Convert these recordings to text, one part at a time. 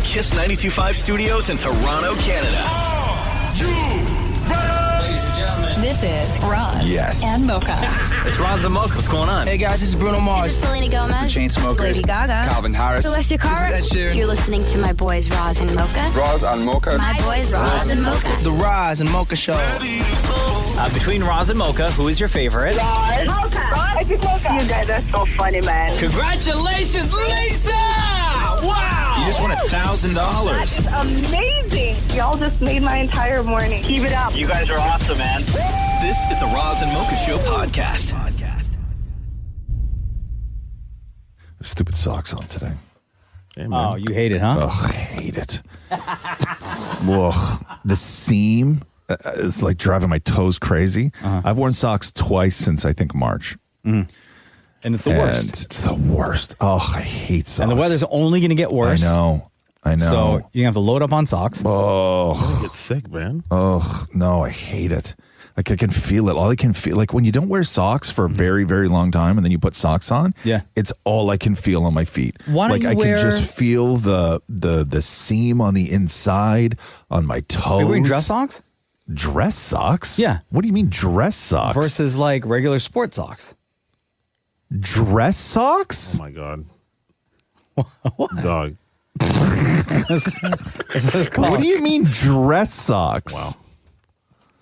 Kiss 92.5 Studios in Toronto, Canada. Are you ready? Ladies and gentlemen, this is Roz and Mocha. it's Roz and Mocha. What's going on? Hey guys, this is Bruno Mars. This is Selena Gomez. The Chainsmokers. Lady Gaga. Calvin Harris. Celestia Cara. This is Ed Sheeran. You're listening to my boys Roz and Mocha. Roz and Mocha. My boys Roz and Mocha. The Roz and Mocha Show. Between Roz and Mocha, who is your favorite? Roz. Mocha. Roz. Mocha. You guys are so funny, man. Congratulations, Lisa! Wow! You just won $1,000. That is amazing. Y'all just made my entire morning. Keep it up. You guys are awesome, man. This is the Roz and Mocha Show podcast. Stupid socks on today. Oh, you hate it, huh? Ugh, I hate it. Ugh, the seam is like driving my toes crazy. I've worn socks twice since I think March. And it's the worst. It's the worst. Oh, I hate socks. And the weather's only going to get worse. I know. So you're going to have to load up on socks. Oh, Get sick, man. oh, no, I hate it. Like I can feel it. All I can feel, like when you don't wear socks for a very, very long time and then you put socks on, it's all I can feel on my feet. Why don't like you I can just feel the seam on the inside, on my toes. Are you wearing dress socks? Dress socks? Yeah. What do you mean dress socks? Versus like regular sport socks. Dress socks? Oh my god. Dog. What do you mean dress socks? Wow.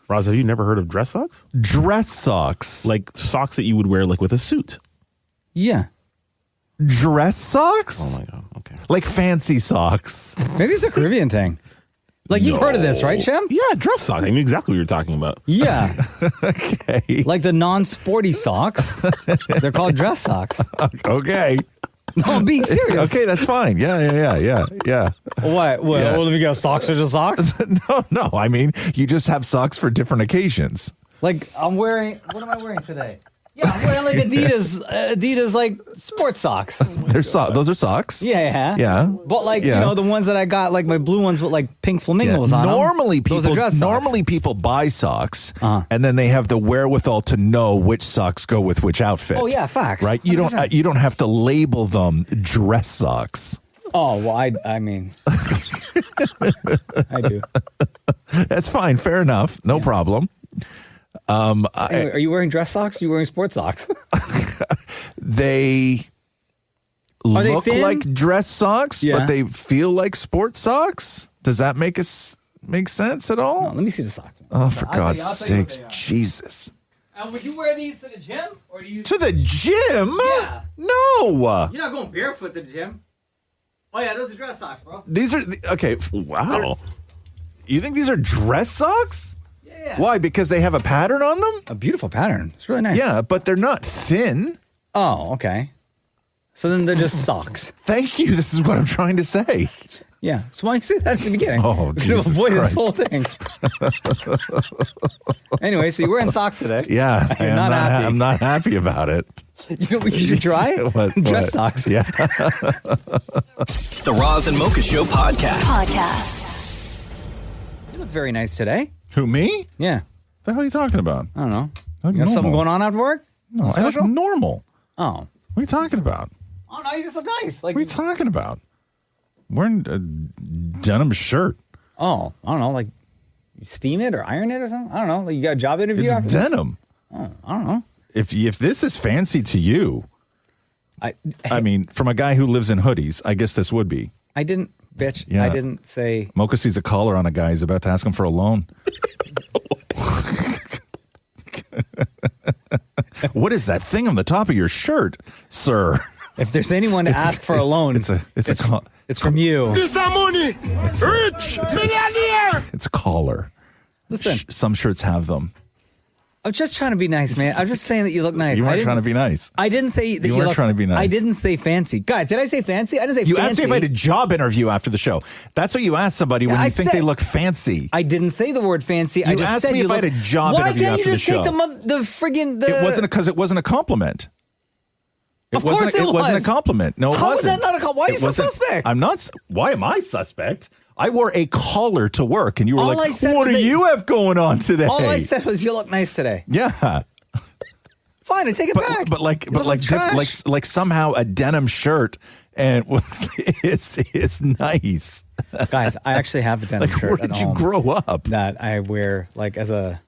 Roz, have you never heard of dress socks? Dress socks? Like socks that you would wear like with a suit. Yeah. Dress socks? Oh my god. Okay. Like fancy socks. Maybe it's a Caribbean thing. Like you've heard of this, right, Shem? Yeah, dress socks. I knew exactly what you were talking about. Yeah. Okay. Like the non-sporty socks. They're called dress socks. Okay. No, I'm being serious. Okay, that's fine. Yeah. What? Yeah. What, we got socks or just socks? No. I mean, you just have socks for different occasions. Like I'm wearing, what am I wearing today? Yeah, I'm wearing like Adidas like sports socks. Those are socks. Yeah. Yeah. But like, you know, the ones that I got, like my blue ones with like pink flamingos on them. Normally Those are dress socks. Normally people buy socks and then they have the wherewithal to know which socks go with which outfit. Oh yeah, facts. Right? You don't have to label them dress socks. Oh, well, I mean, I do. That's fine. Fair enough. No problem. Anyway, are you wearing dress socks? Or are you wearing sports socks? They look thin? like dress socks, Yeah. but they feel like sports socks. Does that make sense at all? No, let me see the socks. Oh, for I'll tell God's you what sakes, they are. Jesus. Would you wear these to the gym? Or do you... To the gym? Yeah. No. You're not going barefoot to the gym. Oh, yeah, those are dress socks, bro. These are, okay. Wow. You think these are dress socks? Yeah. Why? Because they have a pattern on them? A beautiful pattern. It's really nice. Yeah, but they're not thin. Oh, okay. So then they're just socks. Thank you. This is what I'm trying to say. Yeah. So why don't you say that at the beginning? Oh, we could have Jesus avoided this Christ. whole thing. Anyway, so you're wearing socks today. Yeah. You're not happy. I'm not happy about it. You know what you should try? What? Dress socks. Yeah. The Roz and Mocha Show podcast. You look very nice today. Who, me? Yeah. The hell are you talking about? I don't know. I look You got something normal. going on after work? No, I look Special? normal. Oh. What are you talking about? Oh, no, you just look nice. Like, What are you talking about? Wearing a denim shirt. oh, I don't know. Like, you steam it or iron it or something? I don't know. Like, you got a job interview It's after denim. this? Oh, I don't know. If this is fancy to you, I mean, from a guy who lives in hoodies, I guess this would be. I didn't, bitch. Yeah. I didn't say. Mocha sees a collar on a guy. He's about to ask him for a loan. What is that thing on the top of your shirt, sir? If there's anyone to ask for a loan, it's from you. This money. Rich. Millionaire. It's a collar. Listen, Some shirts have them. I'm just trying to be nice, man. I'm just saying that you look nice. You I weren't didn't- trying to be nice. I didn't say that You you weren't look, trying to be nice. I didn't say fancy. Guys, did I say fancy? I didn't say You fancy. asked me if I had a job interview after the show. That's what you ask somebody when Yeah, you I think said- they look fancy. I didn't say the word fancy. I You just asked said me you if I look, had a job Why interview can't you after the just take show. the friggin' the... It wasn't because it wasn't a compliment. Of course it wasn't was. a compliment. No, it How is wasn't. that not a compliment? Why are you It so wasn't- suspect? I'm not. Why am I suspect? I wore a collar to work, and you were All I like, said "What was do that- you have going on today?" All I said was you look nice today. Yeah, Fine, I take it back. but like You look trash. somehow a denim shirt and it's nice. Guys, I actually have a denim Like, shirt where at did you home grow up? that I wear like as a,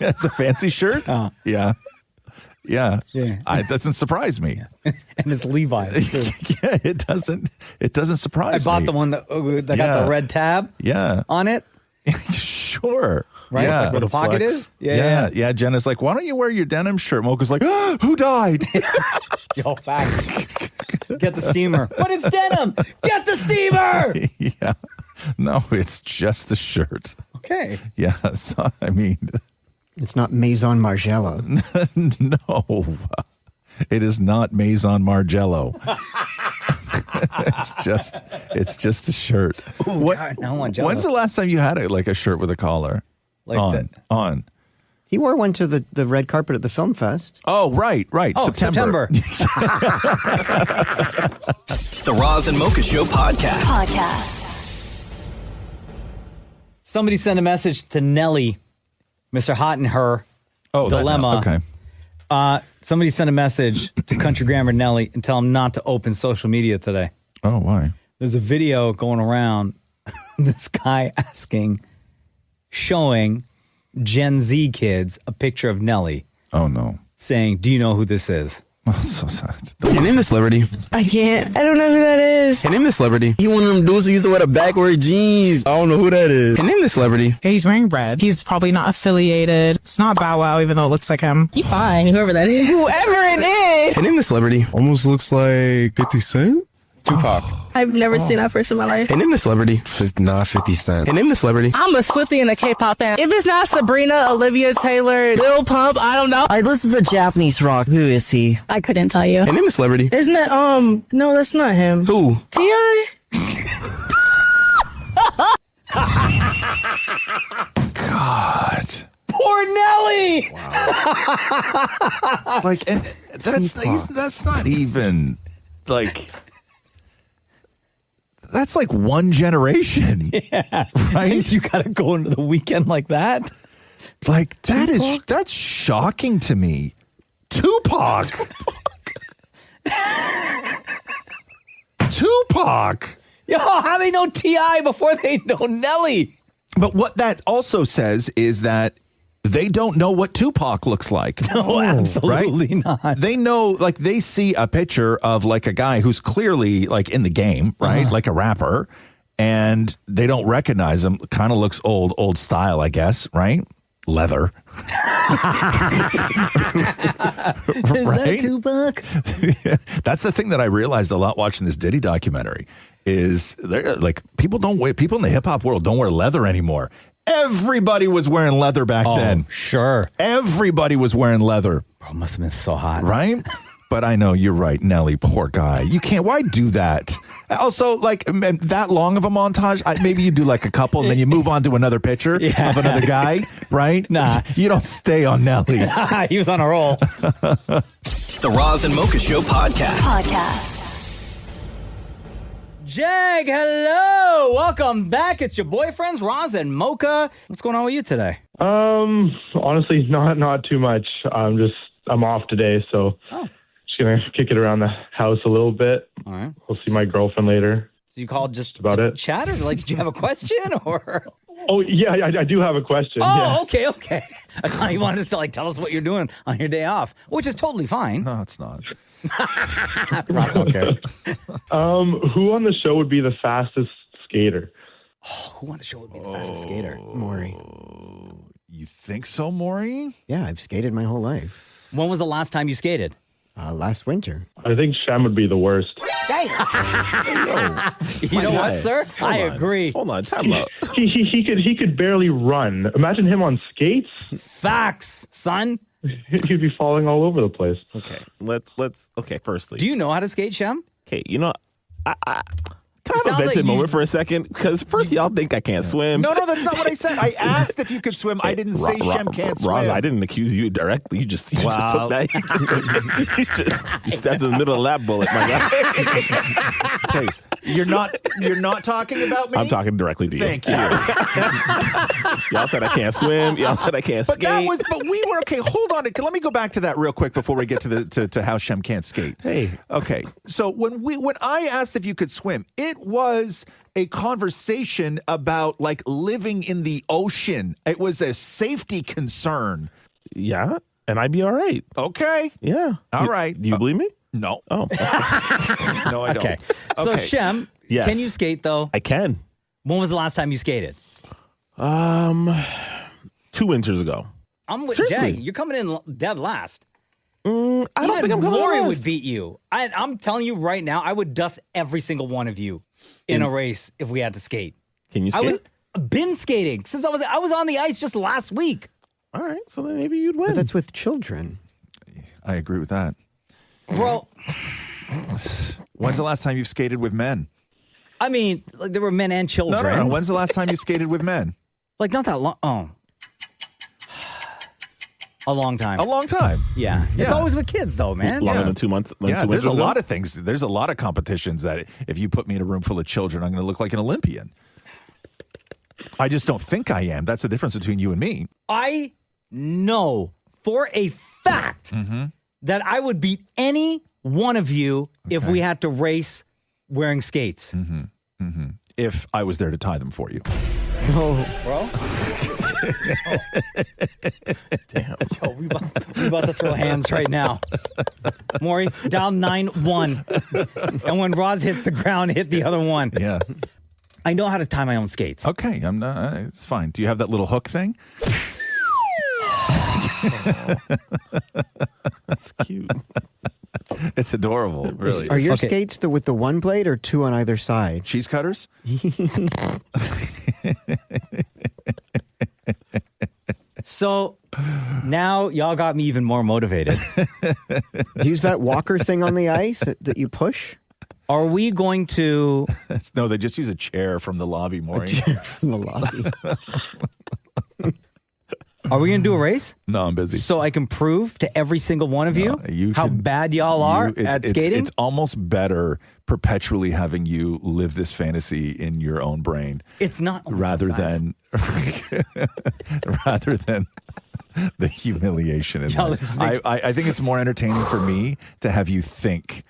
As a fancy shirt? Yeah. Yeah. It doesn't surprise me. and it's Levi's too. Yeah, it doesn't surprise me. I bought the one that got the red tab on it. Sure. Right? Yeah. Like where the pocket is? Yeah. Jenna's like, why don't you wear your denim shirt? Mocha's like, who died? Yo, fact. Get the steamer. But it's denim. Get the steamer. Yeah. No, it's just the shirt. Okay. Yeah. So, I mean, it's not Maison Margiela. No, it is not Maison Margiela. It's just a shirt. Ooh, God, now I'm jealous. When's the last time you had a shirt with a collar? Like on. He wore one to the red carpet at the film fest. Oh, right. Oh, September. The Roz and Mocha Show podcast. Somebody sent a message to Nelly, Mr. Hot and Her dilemma. Okay. Somebody sent a message to Country Grammar Nelly and tell him not to open social media today. Oh, why? There's a video going around. This guy showing Gen Z kids a picture of Nelly. Oh, no. Saying, do you know who this is? Oh, it's so sad. And name the celebrity. I can't. I don't know who that is. And name the celebrity. He one of them dudes who used to wear the backward jeans. I don't know who that is. And name the celebrity. He's wearing red. He's probably not affiliated. It's not Bow Wow, even though it looks like him. You fine, whoever that is. Whoever it is. And name the celebrity. Almost looks like 50 Cent? Tupac. I've never seen that person in my life. And name the celebrity. 50 Cent. And name the celebrity. I'm a Swiftie and a K-pop fan. If it's not Sabrina, Olivia Taylor, Lil Pump, I don't know. This is a Japanese rock. Who is he? I couldn't tell you. And name the celebrity. Isn't that, no, that's not him. Who? T.I.? God. Poor Nelly. Wow. And that's not even that's like one generation. Yeah. Right? You got to go into the weekend like that? That's shocking to me. Tupac. Yo, how they know T.I. before they know Nelly? But what that also says is that they don't know what Tupac looks like. No, absolutely right? not. They know, they see a picture of a guy who's clearly in the game, right? Like a rapper, and they don't recognize him. Kind of looks old style, I guess, right? Leather. Is that Tupac? That's the thing that I realized a lot watching this Diddy documentary is they're people in the hip hop world don't wear leather anymore. Everybody was wearing leather back then. Sure. Everybody was wearing leather. Bro, must have been so hot. Right? But I know you're right, Nelly, poor guy. You can't, why do that? Also, that long of a montage, maybe you do a couple and then you move on to another picture of another guy, right? Nah. You don't stay on Nelly. He was on a roll. The Roz and Mocha Show podcast. Jag, hello. Welcome back. It's your boyfriends, Roz and Mocha. What's going on with you today? Honestly, not too much. I'm off today, so just gonna kick it around the house a little bit. All right. We'll see my girlfriend later. Did you call just about it? Chat or did you have a question or? Oh yeah, I do have a question. Oh, yeah. Okay. I thought you wanted to tell us what you're doing on your day off, which is totally fine. No, it's not. Ross, okay. Who on the show would be the fastest skater? Who on the show would be the fastest skater? Maury. You think so, Maury? Yeah, I've skated my whole life. When was the last time you skated? Last winter. I think Shem would be the worst. You know what, sir? I agree. Hold on, time out. He could barely run. Imagine him on skates. Facts, son. He'd be falling all over the place. Okay, let's. Okay, firstly, do you know how to skate, Shem? Okay, I kind of vented moment for a second because first y'all think I can't swim. No, that's not what I said. I asked if you could swim. I didn't say Shem can't swim. Roz, I didn't accuse you directly. You just took that. You stepped in the middle of a lap bullet, my guy. Please, you're not talking about me. I'm talking directly to you. Thank you. Y'all said I can't swim. Y'all said I can't skate. But we were okay. Hold on. Let me go back to that real quick before we get to how Shem can't skate. Hey. Okay. So when I asked if you could swim, it it was a conversation about like living in the ocean. It was a safety concern. Yeah, and I'd be all right. Okay. Yeah. All right. Do you believe me? No. Oh. No, I Okay. don't. So, Okay. Shem, Yes. can you skate, though? I can. When was the last time you skated? 2 winters ago. I'm with Seriously. Jay. You're coming in dead last. I don't Even think I'm coming Lori last. would beat you. I'm telling you right now, I would dust every single one of you in a race if we had to skate. Can you skate? I was been skating since I was on the ice just last week. All right, so then maybe you'd win. But that's with children. I agree with that. Bro, When's the last time you've skated with men? I mean, like there were men and children. No. When's the last time you skated with men? Like not that long. Oh. A long time. A long time. Yeah. It's always with kids though, man. Longer than 2 months. Yeah, 2 there's winters a ago? lot of things. There's a lot of competitions that if you put me in a room full of children, I'm going to look like an Olympian. I just don't think I am. That's the difference between you and me. I know for a fact that I would beat any one of you if we had to race wearing skates. If I was there to tie them for you. Oh, bro. Damn. Yo, we about to throw hands right now. Maury, dial 9-1. And when Roz hits the ground, hit the other one. Yeah. I know how to tie my own skates. Okay, I'm not. It's fine. Do you have that little hook thing? That's cute. It's adorable, really. Are your Okay. skates with the one blade or two on either side? Cheese cutters? So now y'all got me even more motivated. Do you use that walker thing on the ice that you push? Are we going to... No, they just use a chair from the lobby, Maureen. From the lobby. Are we going to do a race? No, I'm busy. So I can prove to every single one of you how bad y'all are at skating? It's almost better perpetually having you live this fantasy in your own brain. It's not. Rather than the humiliation. In Y'all that. just make- I think it's more entertaining for me to have you think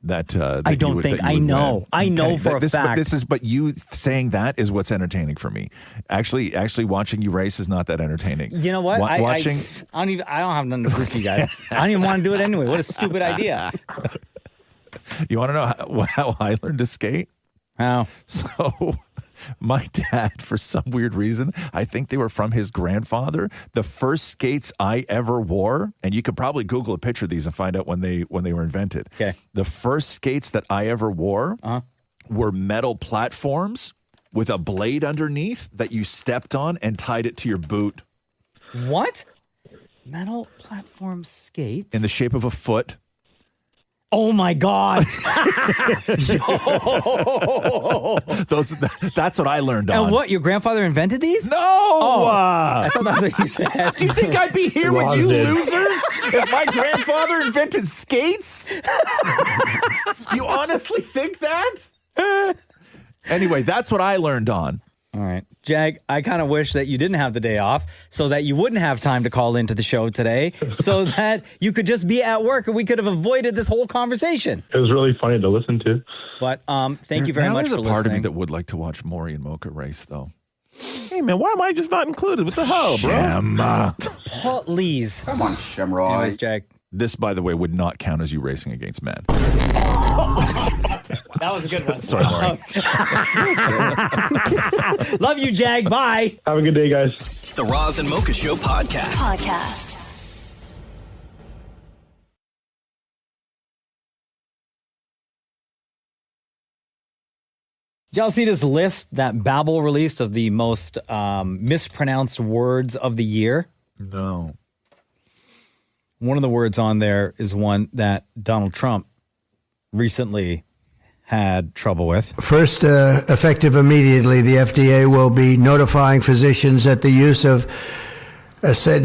that I don't think I know. I know for a fact. But you saying that is what's entertaining for me. Actually watching you race is not that entertaining. You know what? Watching. I don't have nothing to prove to you guys. I don't even want to do it anyway. What a stupid idea. You want to know how I learned to skate? How? So my dad, for some weird reason, I think they were from his grandfather. The first skates I ever wore, and you could probably Google a picture of these and find out when they were invented. Okay. The first skates that I ever wore were metal platforms with a blade underneath that you stepped on and tied it to your boot. What? Metal platform skates? In the shape of a foot. Oh my God. That's what I learned on. And what, your grandfather invented these? No! I thought that's what you said. Do you think I'd be here with you losers if my grandfather invented skates? You honestly think that? Anyway, that's what I learned on. All right. Jag, I kind of wish that you didn't have the day off so that you wouldn't have time to call into the show today so that you could just be at work and we could have avoided this whole conversation. It was really funny to listen to. But thank you very much for listening. There's a part of me that would like to watch Maury and Mocha race, though. Hey, man, why am I just not included with the hell, bro? Please. Come on, Shamroy. Anyways, Jag. This, by the way, would not count as you racing against men. That was a good one. Sorry, Maury. Love you, Jag. Bye. Have a good day, guys. The Roz and Mocha Show podcast. Did y'all see this list that Babbel released of the most mispronounced words of the year? No. One of the words on there is one that Donald Trump recently had trouble with. First, effective immediately, the FDA will be notifying physicians that the use of let's see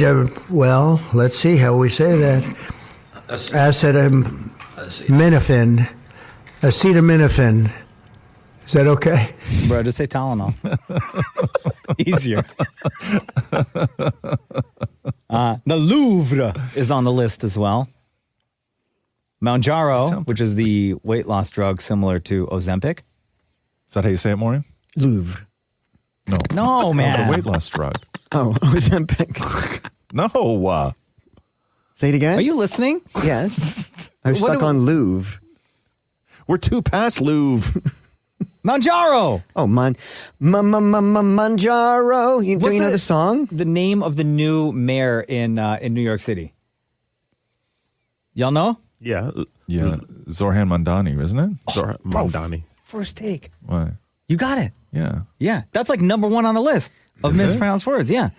how we say that. Acetaminophen. Is that okay? Bro, just say Tylenol. Easier. The Louvre is on the list as well. Mounjaro, which is the weight loss drug similar to Ozempic. Is that how you say it, Maureen? Louvre. No, man. The weight loss drug. Oh, Ozempic. No. Say it again. Are you listening? Yes. I was What stuck do- on Louvre. We're too past Louvre. Manjaro. Oh, Manjaro. Do you know the song? The name of the new mayor in New York City. Y'all know? Yeah. Yeah. Zorhan Mandani, isn't it? Zorhan Mandani. First take. What? You got it. Yeah. Yeah. That's like number one on the list of Is it? mispronounced words. Yeah.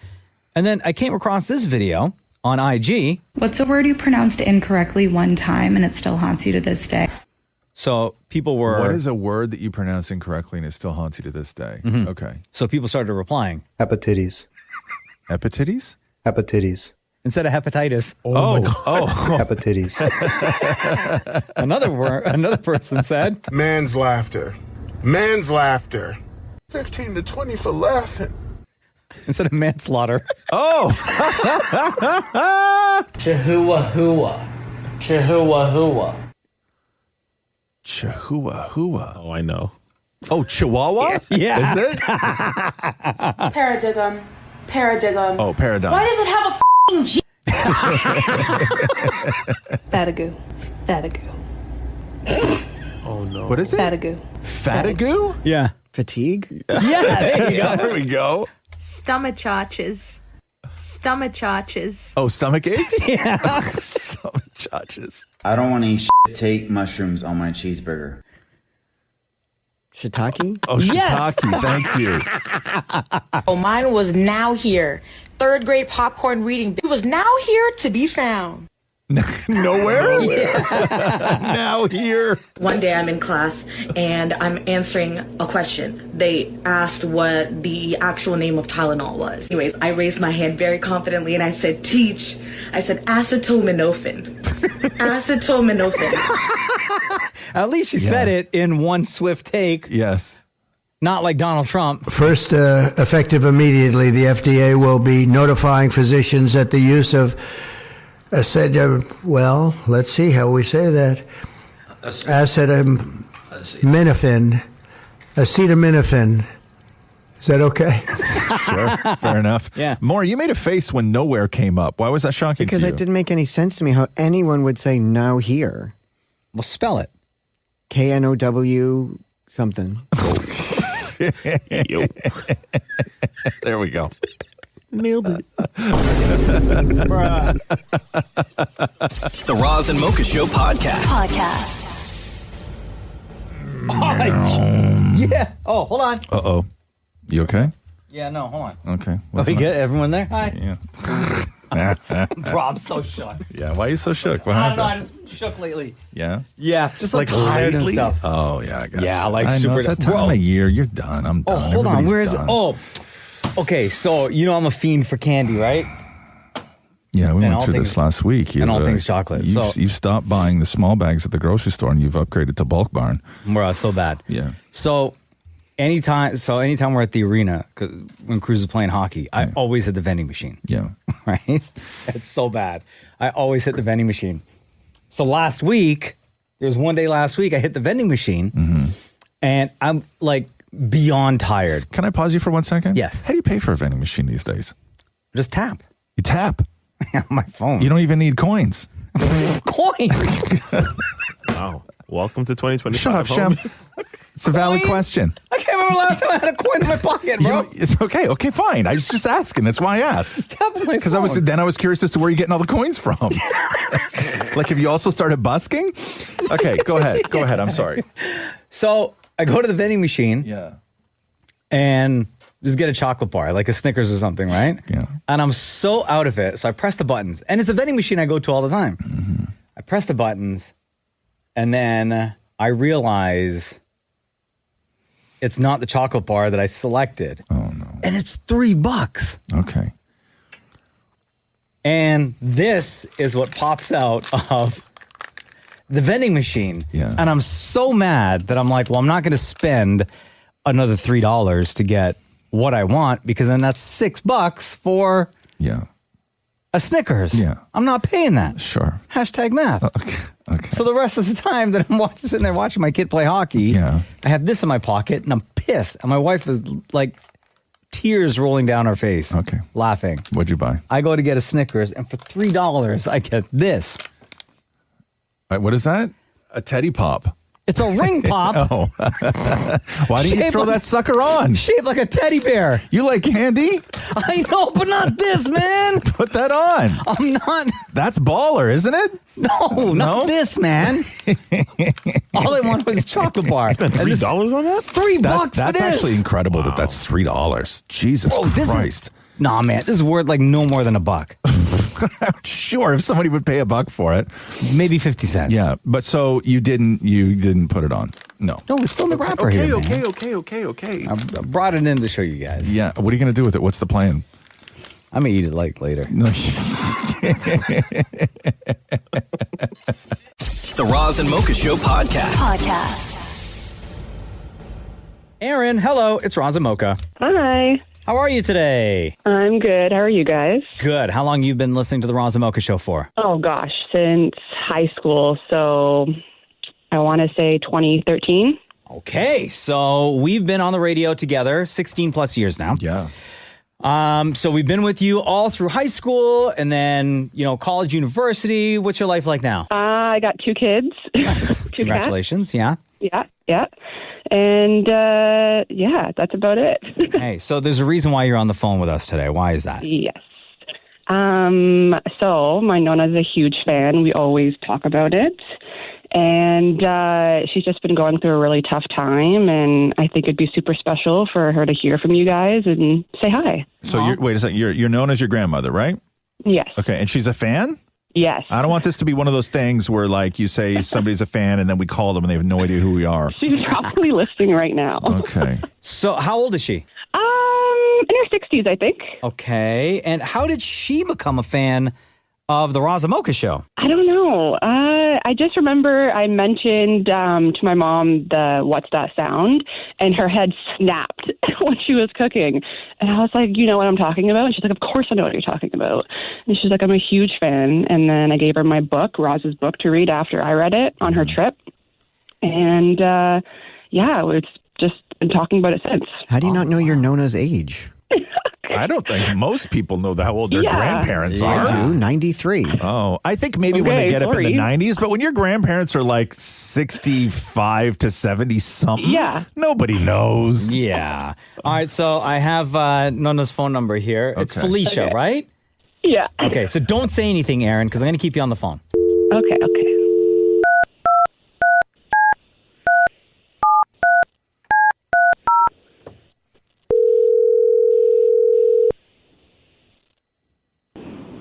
And then I came across this video on IG. What's a word you pronounced incorrectly one time and it still haunts you to this day? So people were. What is a word that you pronounce incorrectly and it still haunts you to this day? Mhm. Okay. So people started replying. Hepatitis. Hepatitis? Hepatitis. Instead of hepatitis. Oh. Hepatitis. Another person said. Man's laughter. Man's laughter. 15 to 20 for laughing. Instead of manslaughter. Oh. Chihuahua. Chihuahua. Chihuahua. Oh, I know. Oh, Chihuahua? Yeah. Is it? Paradigm. Paradigm. Oh, paradigm. Why does it have a f***ing G? Fatigue. Fatigue. Oh, no. What is it? Fatigue. Fatigue? Yeah. Fatigue? Yeah, there you go. There we go. Stomachaches. Stomachaches. Oh, stomach aches? Yeah. Stomach chaches. I don't want to eat take mushrooms on my cheeseburger. Shiitake? Oh, shiitake. Thank you. Oh, mine was now here. Third grade popcorn reading. It was now here to be found. Nowhere? Now here. One day I'm in class and I'm answering a question. They asked what the actual name of Tylenol was. Anyways, I raised my hand very confidently and I said, teach. I said, acetaminophen. Acetaminophen. At least she said it in one swift take. Yes. Not like Donald Trump. First, effective immediately, the FDA will be notifying physicians that the use of well, let's see how we say that. Acetaminophen. Acetaminophen. Is that okay? Sure. Fair enough. Yeah. Maury, you made a face when nowhere came up. Why was that shocking Because to you? it didn't make any sense to me how anyone would say now here. Well, spell it. KNOW something. There we go. Nailed it. The Roz and Mocha Show podcast. Yeah. Oh, hold on. Uh-oh. You okay? Yeah, no, hold on. Okay. Are we good? Everyone there? Hi. Yeah. Rob's so shook. Yeah. Why are you so shook? What I don't know. happened? I just shook lately. Yeah. Yeah, just like tired and lately? stuff. Oh, yeah. I got Yeah, you. like I know, super. It's that time of year. You're done. I'm done. Oh, hold on. Everybody's Where is it? done. Oh, okay. So you know I'm a fiend for candy, right? Yeah, we And went all through things- this last week. and all things chocolate. You've stopped buying the small bags at the grocery store and you've upgraded to bulk barn. Bro, so bad. Yeah. So anytime we're at the arena, 'cause when Cruz is playing hockey, I always hit the vending machine. Yeah. Right? It's so bad. I always hit the vending machine. So last week, there was one day last week I hit the vending machine and I'm like beyond tired. Can I pause you for 1 second? Yes. How do you pay for a vending machine these days? Just tap. You tap. On my phone. You don't even need coins. Coins. Wow. Welcome to 2025. Shut up, Shem. It's a valid question. I can't remember last time I had a coin in my pocket, bro. It's okay. Okay, fine. I was just asking. That's why I asked. Just tap on my Because I was curious as to where you're getting all the coins from. Like, have you also started busking? Okay, go ahead. Go ahead. I'm sorry. So I go to the vending machine. Yeah. And just get a chocolate bar, like a Snickers or something, right? Yeah. And I'm so out of it. So I press the buttons. And it's a vending machine I go to all the time. Mm-hmm. I press the buttons. And then I realize it's not the chocolate bar that I selected. Oh, no. And it's $3. Okay. And this is what pops out of the vending machine. Yeah. And I'm so mad that I'm like, well, I'm not going to spend another $3 to get what I want because then that's $6 for Yeah. a Snickers. Yeah. I'm not paying that. Sure. Hashtag math. Okay. Okay. So the rest of the time that I'm sitting there watching my kid play hockey, I have this in my pocket and I'm pissed. And my wife is like tears rolling down her face. Okay. Laughing. What'd you buy? I go to get a Snickers and for $3 I get this. What is that? A teddy pop. It's a ring pop. Oh. Why didn't you throw that sucker on? Shaped like a teddy bear. You like candy? I know, but not this, man. Put that on. I'm not. That's baller, isn't it? No, not this, man. All I wanted was a chocolate bar. Spent $3 on that? $3 That's for this. actually incredible that that's $3. Jesus Christ. Nah, man, this is worth like no more than $1. Sure, if somebody would pay $1 for it. Maybe 50 cents. Yeah, but so you didn't put it on. No. No, it's still in the wrapper here, man. Okay. I brought it in to show you guys. Yeah, what are you going to do with it? What's the plan? I'm going to eat it like later. No. The Roz and Mocha Show podcast. Aaron, hello. It's Roz and Mocha. Hi. How are you today? I'm good. How are you guys? Good. How long you been listening to the Roz and Mocha Show for? Oh, gosh, since high school. So I want to say 2013. Okay, so we've been on the radio together 16 plus years now. Yeah. So we've been with you all through high school and then, college, university. What's your life like now? I got 2 kids. Nice. 2 Congratulations. Cats. Yeah. And that's about it. Hey, so there's a reason why you're on the phone with us today. Why is that? Yes. So my Nona's a huge fan. We always talk about it. And she's just been going through a really tough time. And I think it'd be super special for her to hear from you guys and say hi. So wait a second. You're known as your grandmother, right? Yes. Okay, and she's a fan? Yes. I don't want this to be one of those things where, like, you say somebody's a fan and then we call them and they have no idea who we are. She's probably listening right now. Okay. So how old is she? In her 60s, I think. Okay. And how did she become a fan of the Roz and Mocha Show? I don't know. I just remember I mentioned to my mom the "What's that sound?" and her head snapped when she was cooking. And I was like, you know what I'm talking about? And she's like, of course I know what you're talking about. And she's like, I'm a huge fan. And then I gave her my book, Roz's book, to read after I read it on her trip. And we've just been talking about it since. How do you not know your Nona's age? I don't think most people know how old their grandparents are. I do, 93. Oh, I think maybe when they get up in the 90s, but when your grandparents are like 65 to 70 something, nobody knows. Yeah. All right, so I have Nona's phone number here. It's Felicia, right? Yeah. Okay, so don't say anything, Aaron, because I'm going to keep you on the phone. Okay.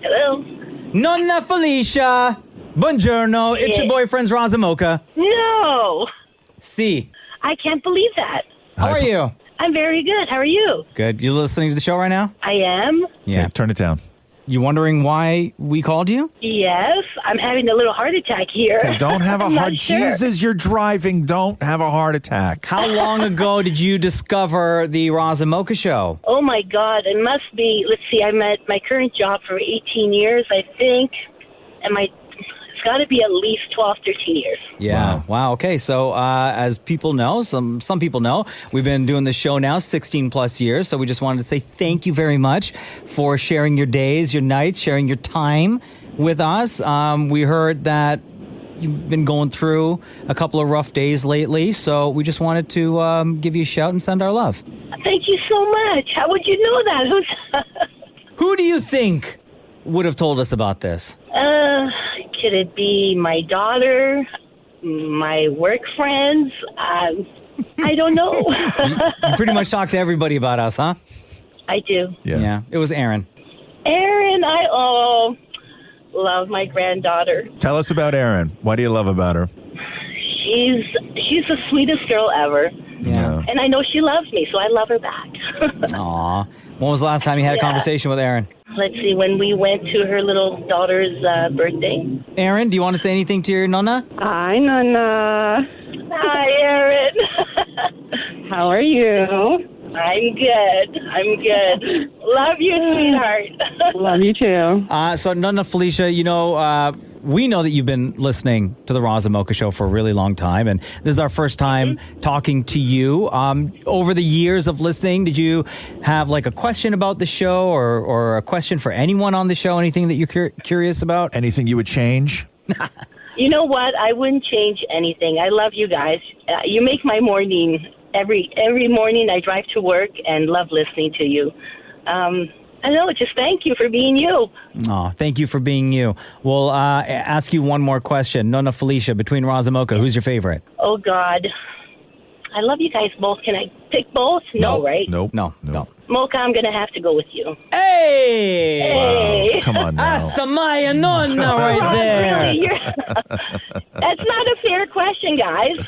Hello. Nonna Felicia. Buongiorno. It's your boyfriend's Roz and Mocha. No. Si. I can't believe that. How are you? I'm very good. How are you? Good. You listening to the show right now? I am. Yeah. Okay, turn it down. You wondering why we called you? Yes. I'm having a little heart attack here. Okay, don't have a I'm not heart. sure. Jesus, you're driving. Don't have a heart attack. How long ago did you discover the Roz and Mocha Show? Oh, my God. It must be, let's see, I'm at my current job for 18 years, I think. And it's got to be at least 12, 13 years. Yeah. Wow. Okay. So as people know, some people know, we've been doing this show now 16 plus years. So we just wanted to say thank you very much for sharing your days, your nights, sharing your time with us. We heard that you've been going through a couple of rough days lately. So we just wanted to give you a shout and send our love. Thank you so much. How would you know that? Who do you think would have told us about this? Could it be my daughter, my work friends? I don't know. You pretty much talk to everybody about us, huh? I do. Yeah. It was Aaron. Aaron, I love my granddaughter. Tell us about Erin. What do you love about her? She's the sweetest girl ever. Yeah. And I know she loves me, so I love her back. Aw. When was the last time you had a conversation with Erin? Let's see, when we went to her little daughter's birthday. Aaron, do you want to say anything to your Nonna? Hi, Nonna. Hi, Aaron. How are you? I'm good. Love you, sweetheart. Love you too. So, Nonna Felicia, we know that you've been listening to the Roz and Mocha Show for a really long time, and this is our first time talking to you. Over the years of listening, did you have like a question about the show or a question for anyone on the show? Anything that you're curious about? Anything you would change? You know what? I wouldn't change anything. I love you guys. You make my morning. Every morning I drive to work and love listening to you. I know, just thank you for being you. Oh, thank you for being you. We'll ask you one more question. Nonna Felicia, between Roz and Mocha, who's your favorite? Oh, God. I love you guys both. Can I pick both? No, right? Nope. No. Mocha, I'm going to have to go with you. Hey! Wow, come on now. Samaya Nonna right there. Really? That's not a fair question, guys.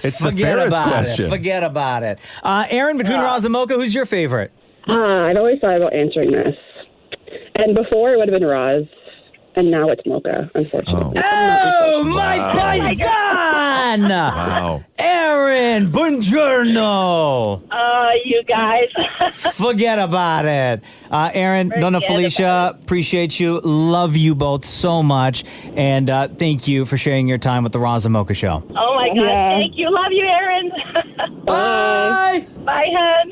It's the fairest question. Forget about it. Aaron, between Roz and Mocha, who's your favorite? I'd always thought about answering this. And before it would have been Roz, and now it's Mocha, unfortunately. Oh, my paisan! Wow. Aaron, buongiorno. You guys. Forget about it. Aaron, Nonna Felicia, appreciate you. Love you both so much. And thank you for sharing your time with the Roz and Mocha Show. Oh, my God. Thank you. Love you, Aaron. Bye. Bye, hon.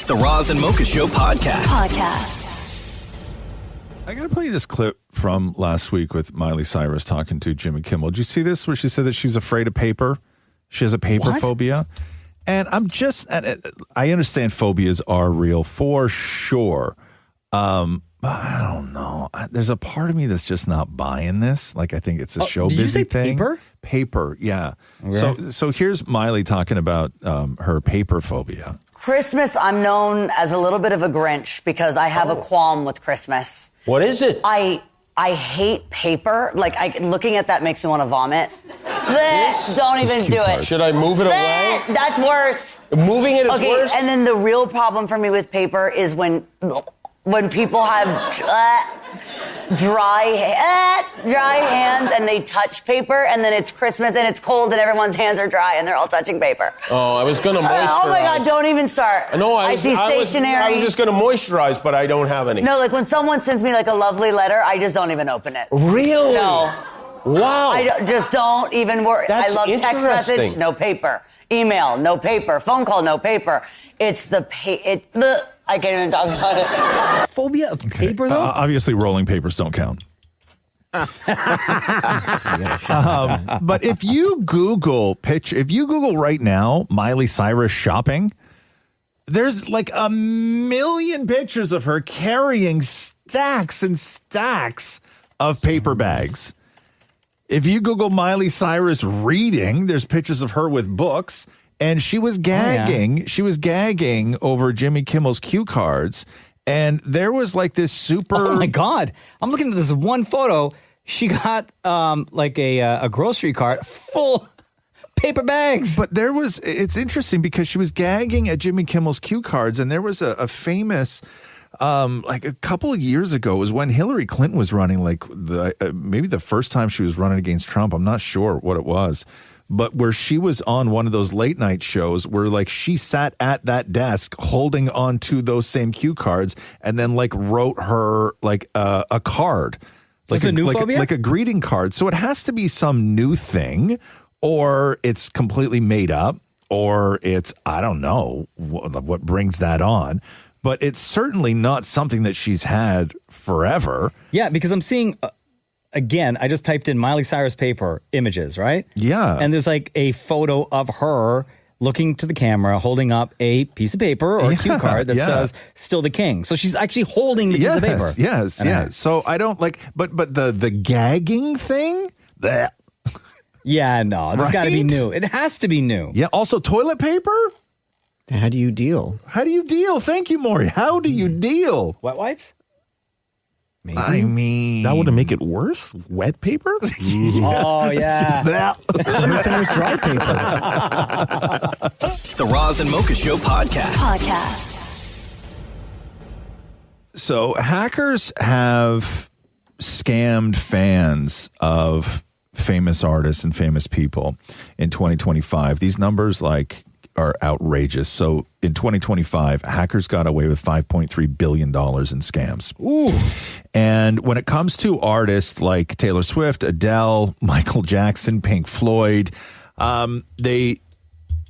The Roz and Mocha Show podcast. I got to play you this clip from last week with Miley Cyrus talking to Jimmy Kimmel. Did you see this where she said that she was afraid of paper? She has a paper phobia. And I understand phobias are real for sure. But I don't know. There's a part of me that's just not buying this. Like, I think it's a show busy thing. Paper? Paper, yeah. Okay. So here's Miley talking about her paper phobia. Christmas, I'm known as a little bit of a Grinch because I have a qualm with Christmas. What is it? I hate paper. Like, looking at that makes me want to vomit. Don't even do it. Should I move it away? That's worse. Moving it is worse? Okay, and then the real problem for me with paper is when people have dry hands and they touch paper, and then it's Christmas and it's cold and everyone's hands are dry and they're all touching paper. Oh, I was going to moisturize. Oh my God, don't even start. No, I see stationery. I was just going to moisturize, but I don't have any. No, like when someone sends me like a lovely letter, I just don't even open it. Really? No. Wow. Just don't even worry. That's I love text message, no paper. Email, no paper. Phone call, no paper. It's the I can't even talk about it. Phobia of paper, though? Obviously, rolling papers don't count. But if you Google right now Miley Cyrus shopping, there's like 1 million pictures of her carrying stacks and stacks of paper bags. If you Google Miley Cyrus reading, there's pictures of her with books. And she was gagging. Oh, yeah. She was gagging over Jimmy Kimmel's cue cards. And there was like this super... Oh, my God. I'm looking at this one photo. She got like a grocery cart full paper bags. But there was... It's interesting because she was gagging at Jimmy Kimmel's cue cards. And there was a famous... like a couple of years ago was when Hillary Clinton was running, like maybe the first time she was running against Trump. I'm not sure what it was. But where she was on one of those late night shows where like she sat at that desk holding on to those same cue cards and then like wrote her like a card. Like a new phobia? Like a greeting card. So it has to be some new thing, or it's completely made up, or it's, I don't know what brings that on. But it's certainly not something that she's had forever. Yeah, because I'm seeing... Again, I just typed in Miley Cyrus paper images, right? Yeah. And there's like a photo of her looking to the camera, holding up a piece of paper or a cue card that says "Still the King." So she's actually holding the piece of paper. Yes. So I don't like, but the gagging thing, that. Yeah, no, it's got to be new. It has to be new. Yeah. Also, toilet paper. How do you deal? Thank you, Maury. How do you deal? Wet wipes? Maybe. I mean, that wouldn't make it worse. Wet paper? Oh yeah. Everything was dry paper. The Roz and Mocha Show podcast. So hackers have scammed fans of famous artists and famous people in 2025. These numbers are outrageous. So in 2025, hackers got away with $5.3 billion in scams. Ooh. And when it comes to artists like Taylor Swift, Adele, Michael Jackson, Pink Floyd, they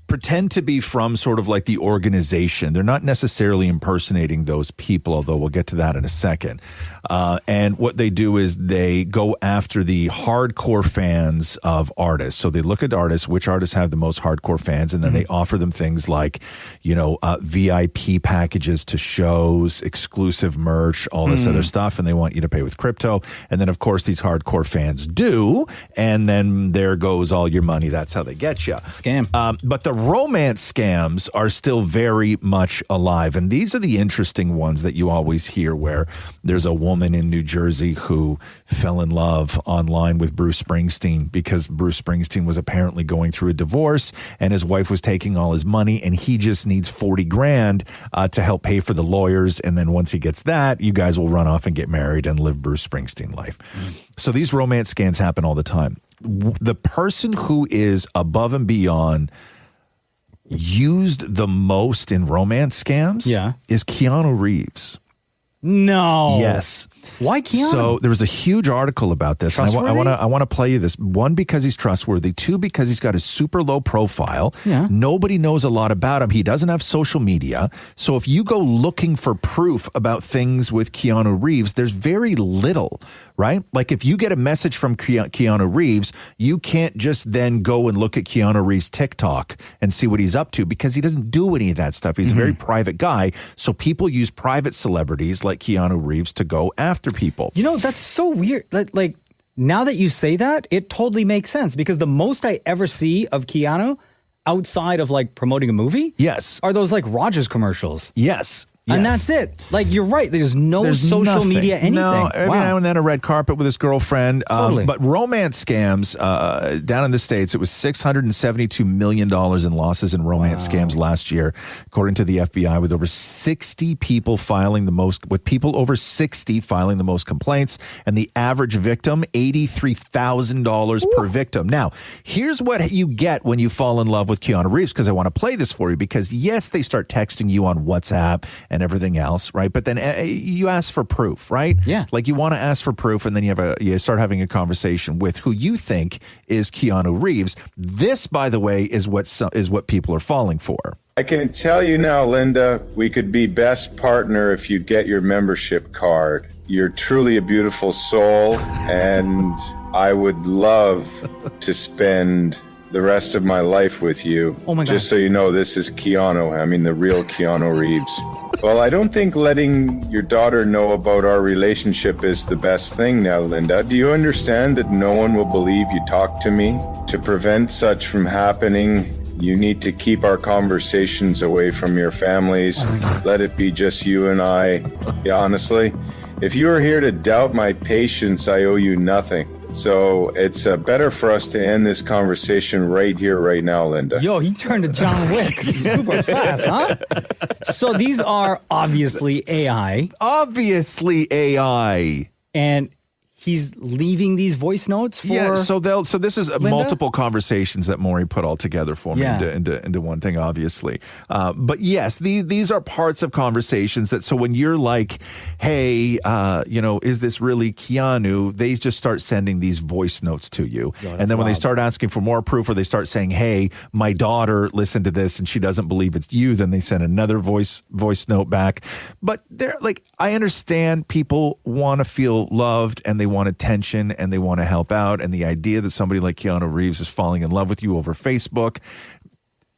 pretend to be from sort of like the organization. They're not necessarily impersonating those people, although we'll get to that in a second. And what they do is they go after the hardcore fans of artists. So they look at artists, which artists have the most hardcore fans, and then they offer them things like, VIP packages to shows, exclusive merch, all this other stuff, and they want you to pay with crypto. And then, of course, these hardcore fans do, and then there goes all your money. That's how they get you. Scam. But the romance scams are still very much alive. And these are the interesting ones that you always hear, where there's a woman in New Jersey who fell in love online with Bruce Springsteen because Bruce Springsteen was apparently going through a divorce and his wife was taking all his money and he just needs 40 grand to help pay for the lawyers. And then once he gets that, you guys will run off and get married and live Bruce Springsteen life. So these romance scams happen all the time. The person who is above and beyond used the most in romance scams is Keanu Reeves. No. Yes. Why Keanu? So there was a huge article about this. And I want to play you this. One, because he's trustworthy. Two, because he's got a super low profile. Yeah. Nobody knows a lot about him. He doesn't have social media. So if you go looking for proof about things with Keanu Reeves, there's very little, right? Like if you get a message from Keanu Reeves, you can't just then go and look at Keanu Reeves' TikTok and see what he's up to, because he doesn't do any of that stuff. He's a very private guy. So people use private celebrities like Keanu Reeves to go after people. You know, that's so weird. Like, now that you say that, it totally makes sense, because the most I ever see of Keanu outside of like promoting a movie are those like Rogers commercials. Yes. And that's it. Like, you're right. There's social nothing. media, anything. No, every now and then a red carpet with his girlfriend. Totally. But romance scams, down in the States, it was $672 million in losses in romance scams last year, according to the FBI, with over 60 people people over 60 filing the most complaints, and the average victim, $83,000 per victim. Now, here's what you get when you fall in love with Keanu Reeves, because I want to play this for you, because yes, they start texting you on WhatsApp and everything else, right? But then you ask for proof, right? Yeah. Like you want to ask for proof, and then you start having a conversation with who you think is Keanu Reeves. This, by the way, is what people are falling for. I can tell you now, Linda, we could be best partner if you get your membership card. You're truly a beautiful soul, and I would love to spend the rest of my life with you. Oh my God. Just so you know, this is Keanu. I mean, the real Keanu Reeves. Well, I don't think letting your daughter know about our relationship is the best thing now, Linda. Do you understand that no one will believe you talk to me? To prevent such from happening, you need to keep our conversations away from your families. Let it be just you and I. Yeah, honestly, if you are here to doubt my patience, I owe you nothing. So it's better for us to end this conversation right here, right now, Linda. Yo, he turned to John Wick super fast, huh? So these are obviously AI. Obviously AI. And he's leaving these voice notes for... Yeah, so this is multiple conversations that Maury put all together for me into one thing, obviously. But yes, these are parts of conversations that, so when you're like, hey, is this really Keanu? They just start sending these voice notes to you. And then when they start asking for more proof, or they start saying, hey, my daughter listened to this and she doesn't believe it's you, then they send another voice note back. But they're like, I understand people want to feel loved and they want attention and they want to help out, and the idea that somebody like Keanu Reeves is falling in love with you over Facebook,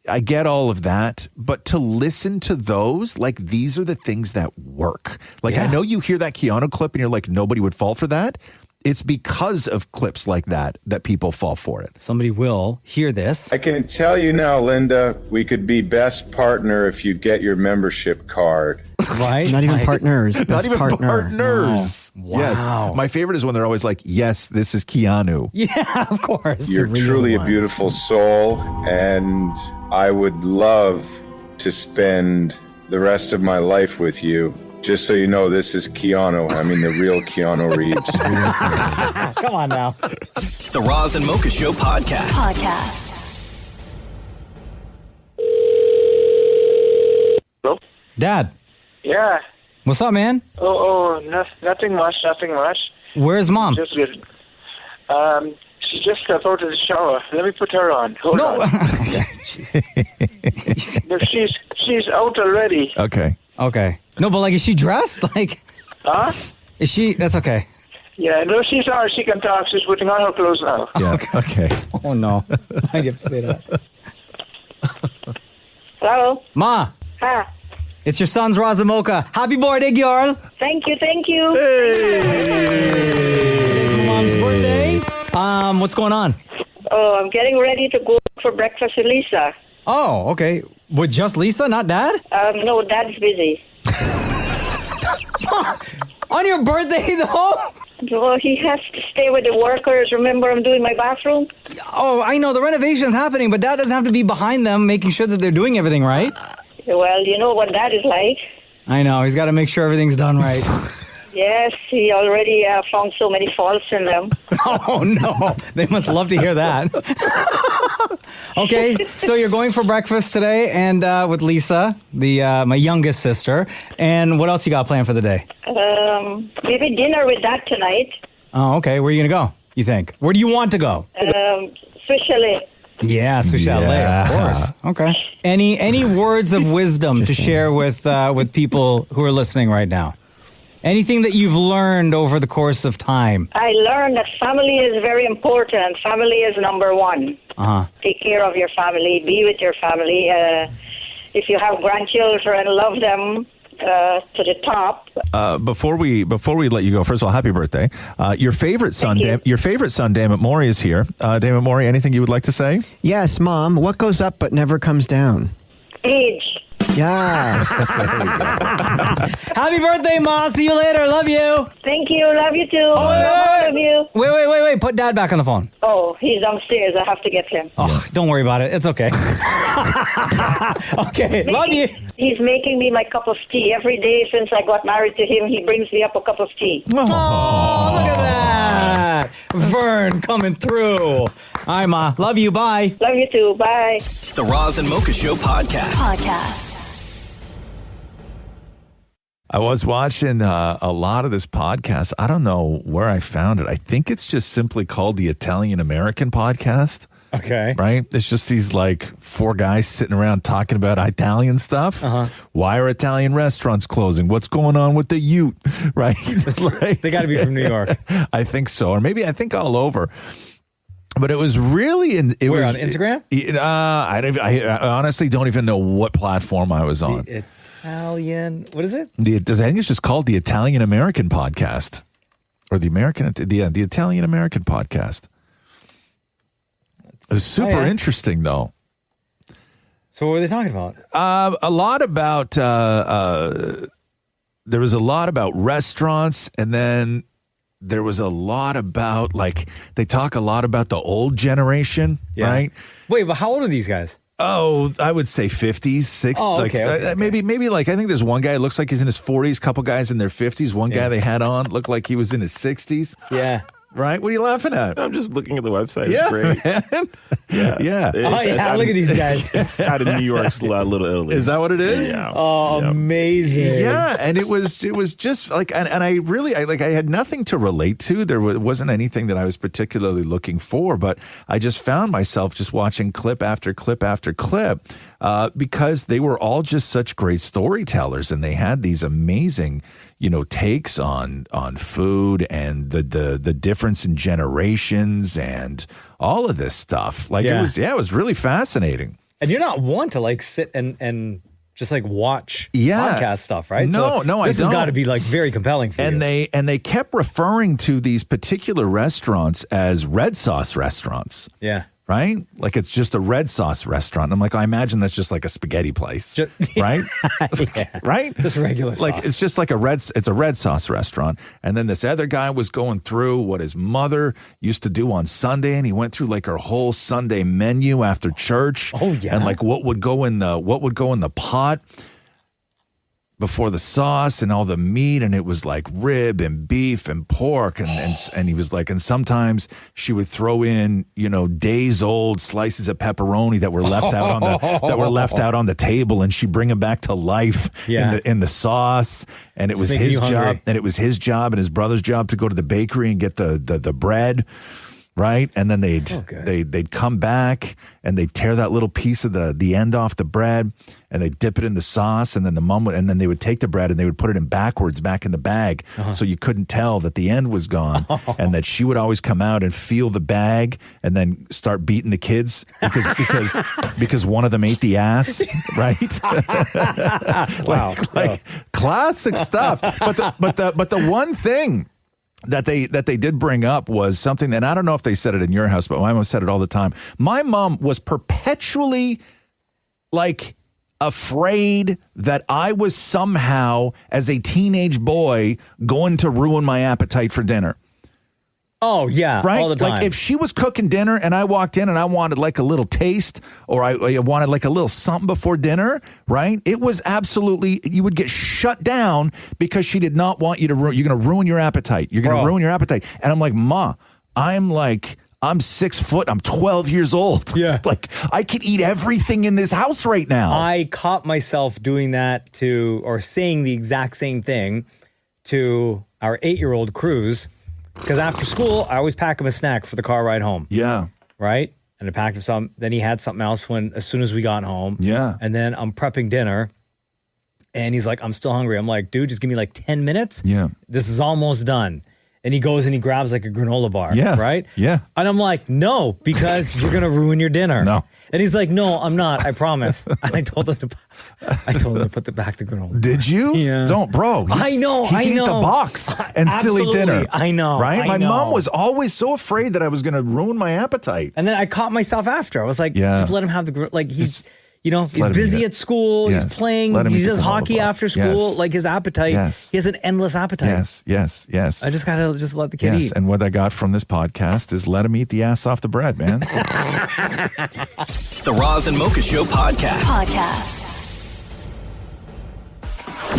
I get all of that, but to listen to those, like, these are the things that work. Like, I know you hear that Keanu clip and you're like, nobody would fall for that. It's because of clips like that people fall for it. Somebody will hear this. I can tell you now, Linda, we could be best partner if you get your membership card. Right? Not even partners. Not even partners. No. Wow. Yes. My favorite is when they're always like, yes, this is Keanu. Yeah, of course. You're truly a beautiful soul, and I would love to spend the rest of my life with you. Just so you know, this is Keanu. I mean, the real Keanu Reeves. Come on now. The Roz and Mocha Show podcast. Dad, Yeah. what's up, man? Nothing much. Where's Mom? Just good. She just stepped out of the shower. Let me put her on. Hold on. No, she's out already. Okay. Okay. No, but like, is she dressed? Like, Huh? is she? That's okay. Yeah, no, she's on. She can talk. She's putting on her clothes now. Yeah. Okay. Oh no! Why'd you have to say that? Hello? Ma, Hi. it's your son's Roz Mocha. Happy birthday, girl! Thank you. Today's Mom's birthday. What's going on? Oh, I'm getting ready to go for breakfast with Lisa. Oh, okay. With just Lisa, not Dad? No, Dad's busy. On your birthday, though? Well, he has to stay with the workers. Remember, I'm doing my bathroom? Oh, I know. The renovation's happening, but Dad doesn't have to be behind them making sure that they're doing everything right. Well, you know what Dad is like. I know. He's got to make sure everything's done right. Yes, he already found so many faults in them. Oh, no. They must love to hear that. Okay, so you're going for breakfast today and with Lisa, my youngest sister. And what else you got planned for the day? Maybe dinner with Dad tonight. Oh, okay. Where are you going to go, you think? Where do you want to go? Swiss chalet. Yeah, Swiss chalet, of course. Okay. Any words of wisdom to share with people who are listening right now? Anything that you've learned over the course of time? I learned that family is very important. Family is number one. Uh-huh. Take care of your family. Be with your family. If you have grandchildren, love them to the top. Before we let you go, first of all, happy birthday. Your favorite son, Dammit Maury, is here. Dammit Maury, anything you would like to say? Yes, Mom. What goes up but never comes down? Age. Yeah. Happy birthday, Ma. See you later. Love you. Thank you. Love you too. Oh, Love you. Wait. Put Dad back on the phone. Oh, he's downstairs. I have to get him. Oh, don't worry about it. It's okay. Okay, love you. He's making me my cup of tea. Every day since I got married to him, he brings me up a cup of tea. Oh, look at that. Vern coming through. Hi, Ma. Love you. Bye. Love you too. Bye. The Roz and Mocha Show podcast. I was watching a lot of this podcast. I don't know where I found it. I think it's just simply called the Italian American podcast. Okay. Right? It's just these like four guys sitting around talking about Italian stuff. Uh-huh. Why are Italian restaurants closing? What's going on with the Ute? Right? They got to be from New York. I think so. Or maybe I think all over. But it was really on Instagram? I honestly don't even know what platform I was on. Italian, what is it? I think it's just called the Italian American podcast, or the Italian American podcast. It was super interesting, though. So what were they talking about? A lot about there was a lot about restaurants, and then there was a lot about they talk a lot about the old generation, right? Wait, but how old are these guys? Oh, I would say 50s, 60s. Oh, okay. Maybe I think there's one guy, looks like he's in his 40s, couple guys in their 50s. One guy they had on looked like he was in his 60s. Yeah. Right? What are you laughing at? I'm just looking at the website. Yeah, it's great. Man. Yeah. Look at these guys. It's out of New York's Little Italy. Is that what it is? Yeah. Oh, amazing. Yeah, and it was just like, and I really, I had nothing to relate to. There wasn't anything that I was particularly looking for, but I just found myself just watching clip after clip after clip because they were all just such great storytellers, and they had these amazing, takes on food and the difference in generations and all of this stuff. It was really fascinating. And you're not one to sit and just watch podcast stuff, right? No, I don't. This has got to be very compelling for you. And they kept referring to these particular restaurants as red sauce restaurants. Yeah. Right? Like it's just a red sauce restaurant. I'm like, I imagine that's just like a spaghetti place, right? Yeah. Right? Just regular sauce. It's just like it's a red sauce restaurant. And then this other guy was going through what his mother used to do on Sunday, and he went through her whole Sunday menu after church. Oh yeah. And what would go in the pot. before the sauce and all the meat, and it was like rib and beef and pork, and he was like, and sometimes she would throw in, you know, days old slices of pepperoni that were left out on the table, and she'd bring them back to life in the sauce. And it was his job, and his brother's job to go to the bakery and get the bread. Right, and then they'd come back and they'd tear that little piece of the end off the bread, and they'd dip it in the sauce, and then then they would take the bread and they would put it in backwards back in the bag, so you couldn't tell that the end was gone, and that she would always come out and feel the bag and then start beating the kids because one of them ate the ass, right? like classic stuff. But the one thing that they did bring up was something, and I don't know if they said it in your house, but my mom said it all the time. My mom was perpetually like afraid that I was somehow, as a teenage boy, going to ruin my appetite for dinner. Oh, yeah, right? all the time. Like if she was cooking dinner and I walked in and I wanted like a little taste, or I wanted like a little something before dinner, right? It was absolutely, you would get shut down because she did not want you to you're going to ruin your appetite. You're going to ruin your appetite. And I'm like, Ma, I'm 6 foot. I'm 12 years old. Yeah. Like I could eat everything in this house right now. I caught myself doing that or saying the exact same thing to our 8-year-old Cruz. Because after school, I always pack him a snack for the car ride home. Yeah. Right? And I packed him some. Then he had something else as soon as we got home. Yeah. And then I'm prepping dinner. And he's like, I'm still hungry. I'm like, dude, just give me like 10 minutes. Yeah. This is almost done. And he goes and he grabs like a granola bar. Yeah. Right? Yeah. And I'm like, no, because you're going to ruin your dinner. No. And he's like, no, I'm not. I promise. And I told him to put back the granola bar. Did you? Yeah. Don't, bro. I know. He can eat the box and still eat dinner. I know. Right? My I know. mom was always so afraid that I was going to ruin my appetite. And then I caught myself after. I was like, just let him have he's he's busy at school. Yes. He's playing. Let him He eat the does granola hockey bar. after school. Yes. Like his appetite. Yes. He has an endless appetite. Yes. I just got to let the kid eat. And what I got from this podcast is let him eat the ass off the bread, man. The Roz and Mocha Show podcast.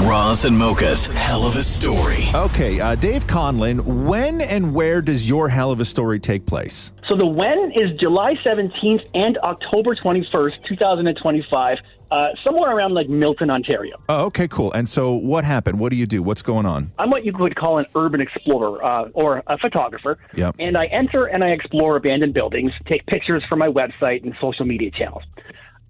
Roz and Mocha's Helluva Story. Okay, Dave Conlon, when and where does your Helluva Story take place? So the when is July 17th and October 21st, 2025, somewhere around like Milton, Ontario. Oh, okay, cool. And so what happened? What do you do? What's going on? I'm what you could call an urban explorer or a photographer. Yep. And I enter and I explore abandoned buildings, take pictures for my website and social media channels.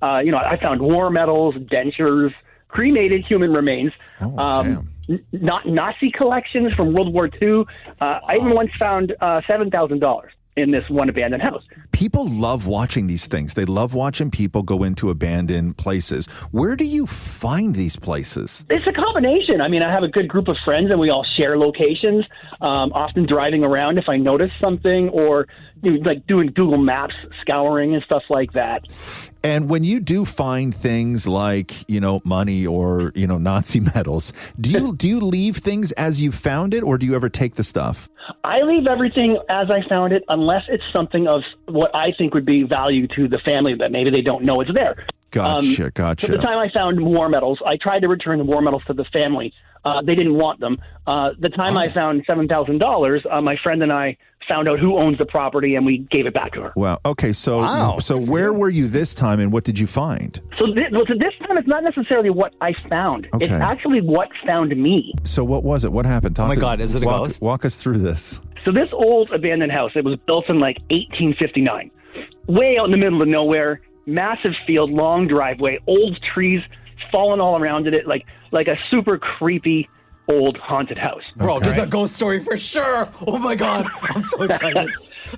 I found war medals, dentures, cremated human remains, not Nazi collections from World War II. I even once found $7,000 in this one abandoned house. People love watching these things. They love watching people go into abandoned places. Where do you find these places? It's a combination. I mean, I have a good group of friends and we all share locations, often driving around if I notice something or like doing Google Maps, scouring and stuff like that. And when you do find things like, money or, Nazi medals, do you leave things as you found it or do you ever take the stuff? I leave everything as I found it unless it's something of what I think would be value to the family that maybe they don't know it's there. Gotcha. So the time I found war medals, I tried to return the war medals to the family. They didn't want them. The time I found $7,000, my friend and I found out who owns the property and we gave it back to her. Wow. Okay. So where were you this time and what did you find? So this time it's not necessarily what I found. Okay. It's actually what found me. So what was it? What happened? Oh my God, is it a ghost? Walk us through this. So this old abandoned house, it was built in like 1859. Way out in the middle of nowhere, massive field, long driveway, old trees fallen all around it, like a super creepy old haunted house. Bro, there's a ghost story for sure. Oh my God. I'm so excited.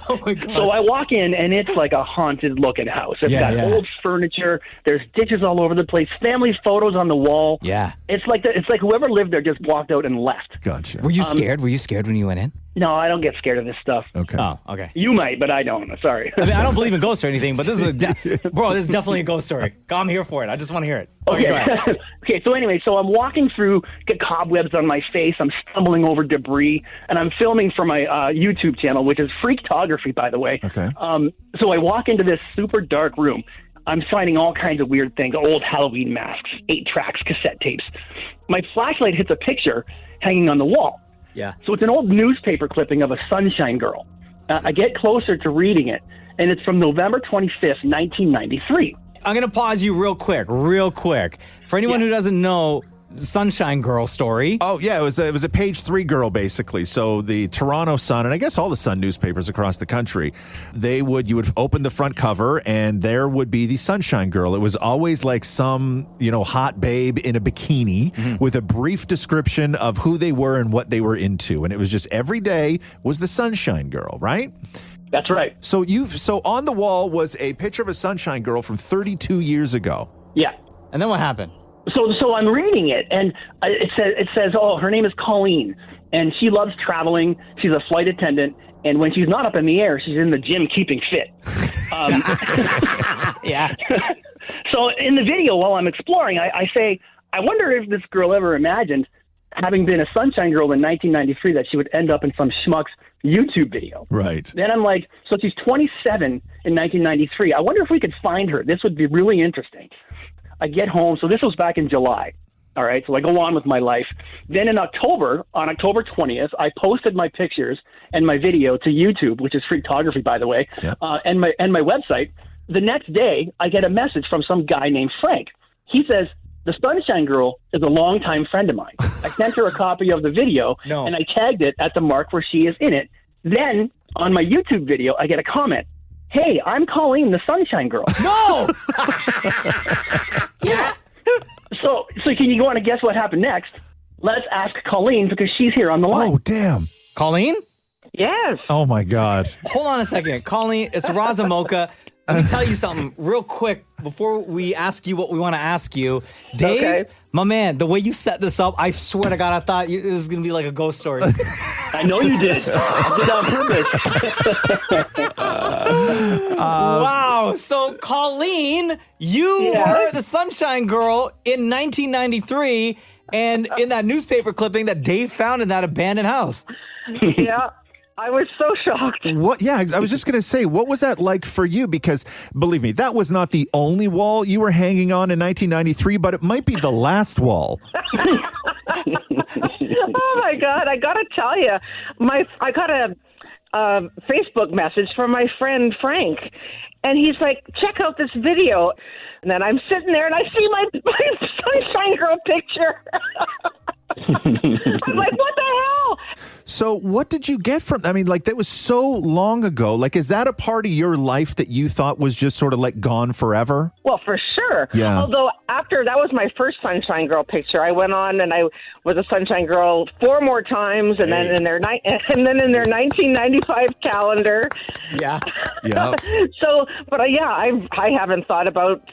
Oh my God. So I walk in and it's like a haunted looking house. It's got old furniture. There's ditches all over the place. Family photos on the wall. Yeah. It's like whoever lived there just walked out and left. Gotcha. Were you scared? Were you scared when you went in? No, I don't get scared of this stuff. Okay. Oh, okay. You might, but I don't. Sorry. I mean, I don't believe in ghosts or anything, but this is this is definitely a ghost story. I'm here for it. I just want to hear it. Okay. Go ahead. Okay, so anyway, I'm walking through, get cobwebs on my face. I'm stumbling over debris, and I'm filming for my YouTube channel, which is Freaktography, by the way. Okay. So I walk into this super dark room. I'm finding all kinds of weird things, old Halloween masks, 8 tracks, cassette tapes. my flashlight hits a picture hanging on the wall. Yeah. So it's an old newspaper clipping of a sunshine girl. I get closer to reading it, and it's from November 25th, 1993. I'm going to pause you real quick. For anyone who doesn't know, Sunshine Girl story. Oh, yeah, it was a page 3 girl, basically. So the Toronto Sun, and I guess all the Sun newspapers across the country, you would open the front cover, and there would be the Sunshine Girl. It was always like some, hot babe in a bikini with a brief description of who they were and what they were into. And it was just every day was the Sunshine Girl, right? That's right. So on the wall was a picture of a Sunshine Girl from 32 years ago. Yeah. And then what happened? So I'm reading it, and it says, oh, her name is Colleen, and she loves traveling. She's a flight attendant, and when she's not up in the air, she's in the gym keeping fit. Yeah. So in the video, while I'm exploring, I say, I wonder if this girl ever imagined, having been a Sunshine Girl in 1993, that she would end up in some schmuck's YouTube video. Right. Then I'm like, so she's 27 in 1993. I wonder if we could find her. This would be really interesting. I get home. So this was back in July. All right. So I go on with my life. Then on October 20th, I posted my pictures and my video to YouTube, which is Freaktography, by the way, and my website. The next day, I get a message from some guy named Frank. He says, the Sunshine Girl is a longtime friend of mine. I sent her a copy of the video, and I tagged it at the mark where she is in it. Then on my YouTube video, I get a comment. Hey, I'm Colleen, the Sunshine Girl. No! Yeah. So can you want to guess what happened next? Let's ask Colleen, because she's here on the line. Oh, damn. Colleen? Yes. Oh, my God. Hold on a second. Colleen, it's Roz Mocha. Let me tell you something real quick before we ask you what we want to ask you. Dave, my man, the way you set this up, I swear to God, I thought it was going to be like a ghost story. I know you did. I did on purpose. Wow. So, Colleen, you were the Sunshine Girl in 1993 and in that newspaper clipping that Dave found in that abandoned house. Yeah. I was so shocked. What? Yeah, I was just going to say, what was that like for you? Because believe me, that was not the only wall you were hanging on in 1993, but it might be the last wall. Oh my God! I got to tell you, I got a Facebook message from my friend Frank, and he's like, "Check out this video." And then I'm sitting there, and I see my Sunshine Girl picture. I'm like, what the hell? So what did you get from, that was so long ago. Like, is that a part of your life that you thought was just sort of like gone forever? Well, for sure. Yeah. Although after that was my first Sunshine Girl picture, I went on and I was a Sunshine Girl 4 more times, and then in their 1995 calendar. Yeah. Yeah. So, but I haven't thought about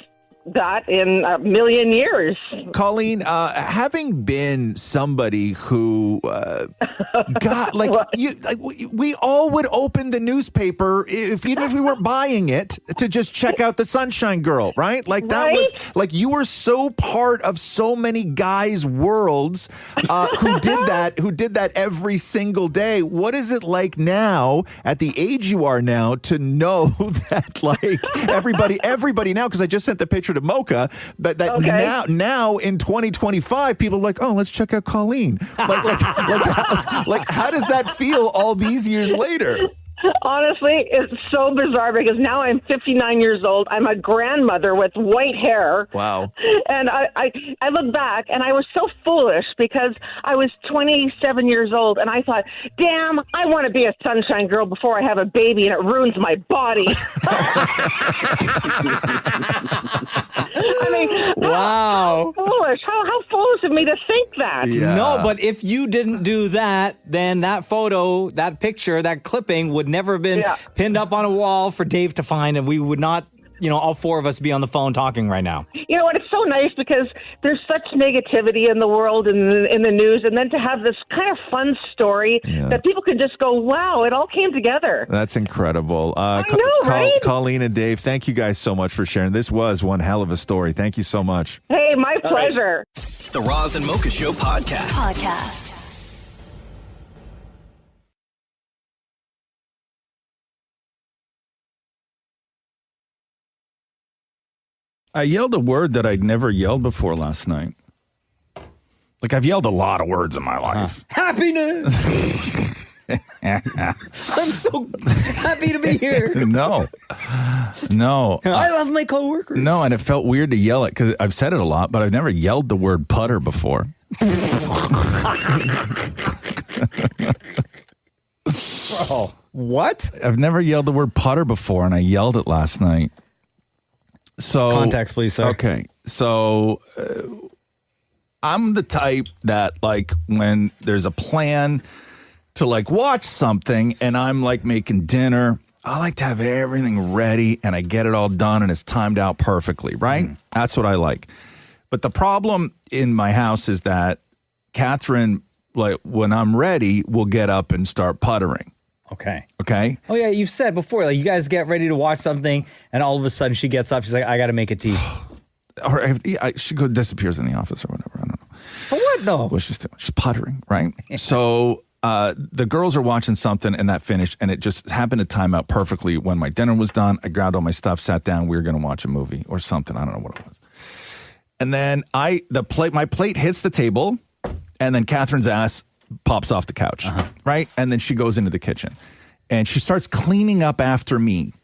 that in a million years. Colleen, having been somebody who got we all would open the newspaper even if we weren't buying it to just check out the Sunshine Girl, right? Like that was like you were so part of so many guys' worlds who did that every single day. What is it like now at the age you are now to know that like everybody now, because I just sent the picture to Mocha, that now in 2025 people are like, oh, let's check out Colleen. Like how does that feel all these years later? Honestly, it's so bizarre because now I'm 59 years old. I'm a grandmother with white hair. Wow. And I look back and I was so foolish because I was 27 years old and I thought, damn, I want to be a Sunshine Girl before I have a baby and it ruins my body. I mean, wow. How foolish. How foolish of me to think that. Yeah. No, but if you didn't do that, then that photo, that picture, that clipping would never have been pinned up on a wall for Dave to find, and we would not, all 4 of us be on the phone talking right now. You know what? It's so nice because there's such negativity in the world and in the news, and then to have this kind of fun story that people can just go, wow, it all came together. That's incredible. I know, right? Colleen and Dave, thank you guys so much for sharing. This was one hell of a story. Thank you so much. Hey, my pleasure. The Roz and Mocha Show podcast. I yelled a word that I'd never yelled before last night. Like, I've yelled a lot of words in my life. Happiness. I'm so happy to be here. No. I love my coworkers. No, and it felt weird to yell it because I've said it a lot, but I've never yelled the word putter before. Bro, what? I've never yelled the word putter before, and I yelled it last night. So Context, please, sir. Okay, so I'm the type that, like, when there's a plan to, like, watch something and I'm, like, making dinner, I like to have everything ready and I get it all done and it's timed out perfectly, right? That's what I like. But the problem in my house is that Catherine, like, when I'm ready, will get up and start puttering. Okay. Okay? Oh, yeah, you've said before, like, you guys get ready to watch something and all of a sudden she gets up, she's like, I got to make a tea. Or she disappears in the office or whatever. I don't know. For what, though? What she's doing? She's puttering, right? So the girls are watching something and that finished, and it just happened to time out perfectly when my dinner was done. I grabbed all my stuff, sat down. We were going to watch a movie or something. I don't know what it was. And then my plate hits the table, and then Catherine's ass pops off the couch, right? And then she goes into the kitchen, and she starts cleaning up after me.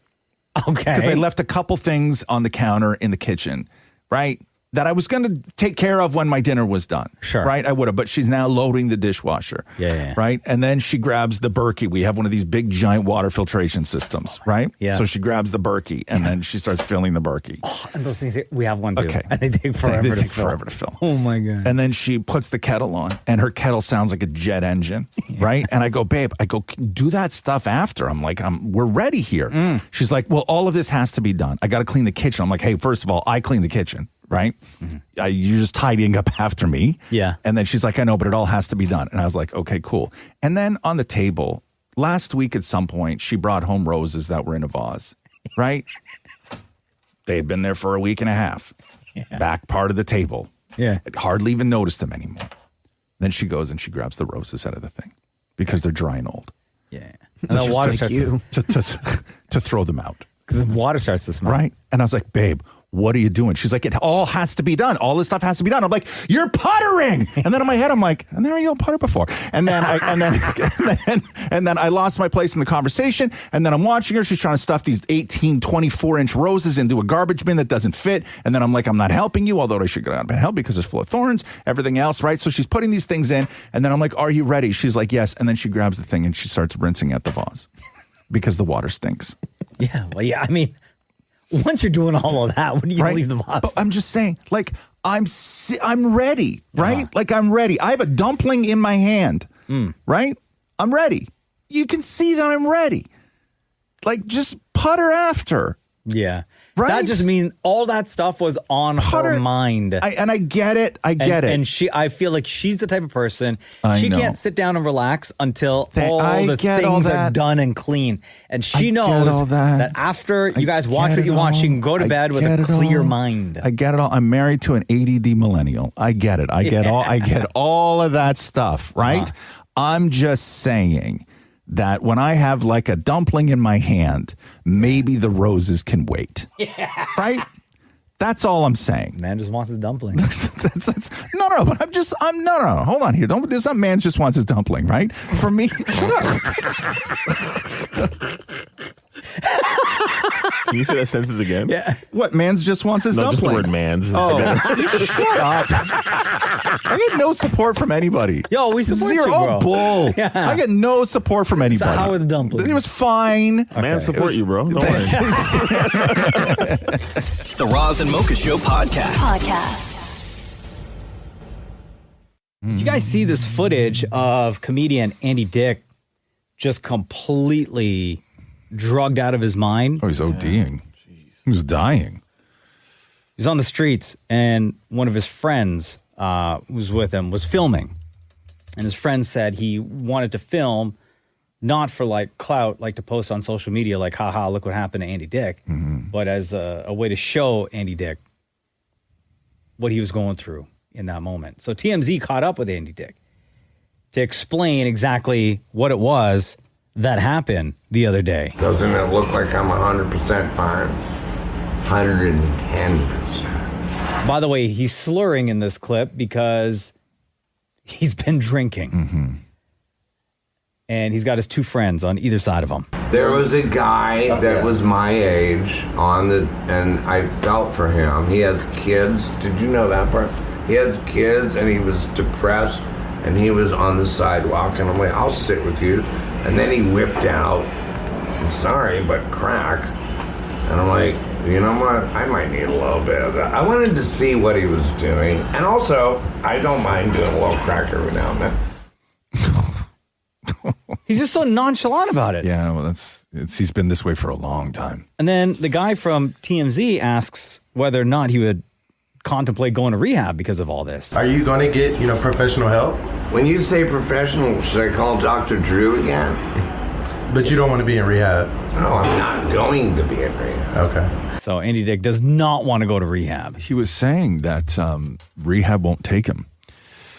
Okay. Because I left a couple things on the counter in the kitchen, right? That I was going to take care of when my dinner was done. Sure. Right? I would have, but she's now loading the dishwasher. Yeah. Right? And then she grabs the Berkey. We have one of these big, giant water filtration systems, right? Yeah. So she grabs the Berkey, and then she starts filling the Berkey. Oh, and those things, we have one too. Okay. And they take forever They to take fill. forever to fill. Oh, my God. And then she puts the kettle on, and her kettle sounds like a jet engine, right? And I go, babe, do that stuff after. I'm like, we're ready here. She's like, well, all of this has to be done. I got to clean the kitchen. I'm like, hey, first of all, I clean the kitchen, right? You're just tidying up after me. Yeah. And then she's like, I know, but it all has to be done. And I was like, okay, cool. And then on the table, last week at some point, she brought home roses that were in a vase, right? They had been there for a week and a half. Back part of the table. Yeah. I hardly even noticed them anymore. Then she goes and she grabs the roses out of the thing because they're dry and old. Yeah. And the water starts to throw them out. Because the water starts to smell. Right. And I was like, babe, what are you doing? She's like, it all has to be done. All this stuff has to be done. I'm like, you're puttering. And then in my head, I'm like, and there you go, putter before. And then I lost my place in the conversation. And then I'm watching her. She's trying to stuff these 18, 24-inch roses into a garbage bin that doesn't fit. And then I'm like, I'm not helping you, although I should go out and help because it's full of thorns, everything else, right? So she's putting these things in. And then I'm like, are you ready? She's like, yes. And then she grabs the thing and she starts rinsing out the vase because the water stinks. Yeah. Well, yeah. I mean, once you're doing all of that, when do you leave the vase? But I'm just saying, like, I'm ready, right? Like, I'm ready. I have a dumpling in my hand, right? I'm ready. You can see that I'm ready. Like, just putter after. Yeah. Right? That just means all that stuff was on her mind. And I get it. I get it. And I feel like she's the type of person, I she know. can't sit down and relax until all I the get all things are that. done and clean. And she I knows get all that. after you guys watch get what you it want, she all. can go to I bed with get a it clear all. mind. I get it all. I'm married to an ADD millennial. I get it. I get all of that stuff, right? I'm just saying that when I have like a dumpling in my hand, maybe the roses can wait. Yeah. Right? That's all I'm saying. Man just wants his dumpling. No, but no. Hold on here. This not man just wants his dumpling, right? For me. Can you say that sentence again? Yeah. What, man's just wants his dumpling? Just the word man's. Oh, shut up. I get no support from anybody. Yo, we support Zero. you, bro. Oh, bull. Yeah. I get no support from anybody. So how are the dumplings? It was fine. Man support you, bro. Don't worry. The Roz and Mocha Show podcast. Did you guys see this footage of comedian Andy Dick just completely drugged out of his mind? Oh, he's ODing. He was dying. He was on the streets, and one of his friends who was with him was filming. And his friend said he wanted to film not for like clout, like to post on social media, like, haha, look what happened to Andy Dick, but as a way to show Andy Dick what he was going through in that moment. So TMZ caught up with Andy Dick to explain exactly what it was that happened the other day. Doesn't it look like I'm 100% fine? 110%. By the way, he's slurring in this clip because he's been drinking. And he's got his two friends on either side of him. There was a guy that was my age and I felt for him. He had kids. Did you know that part? He had kids and he was depressed and he was on the sidewalk and I'm like, I'll sit with you. And then he whipped out, I'm sorry, but crack. And I'm like, you know what? I might need a little bit of that. I wanted to see what he was doing. And also, I don't mind doing a little crack every now and then. He's just so nonchalant about it. Yeah, well, he's been this way for a long time. And then the guy from TMZ asks whether or not he would contemplate going to rehab because of all this. Are you going to get, professional help? When you say professional, should I call Dr. Drew again? But you don't want to be in rehab. No, I'm not going to be in rehab. Okay. So Andy Dick does not want to go to rehab. He was saying that rehab won't take him.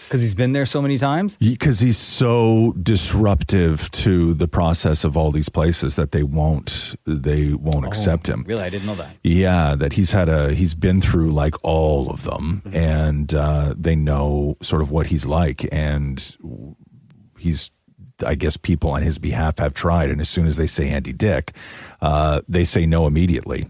Because he's been there so many times? Because he's so disruptive to the process of all these places that they won't accept him. Really? I didn't know that. Yeah, that he's been through like all of them, and they know sort of what he's like, and I guess people on his behalf have tried, and as soon as they say Andy Dick, they say no immediately.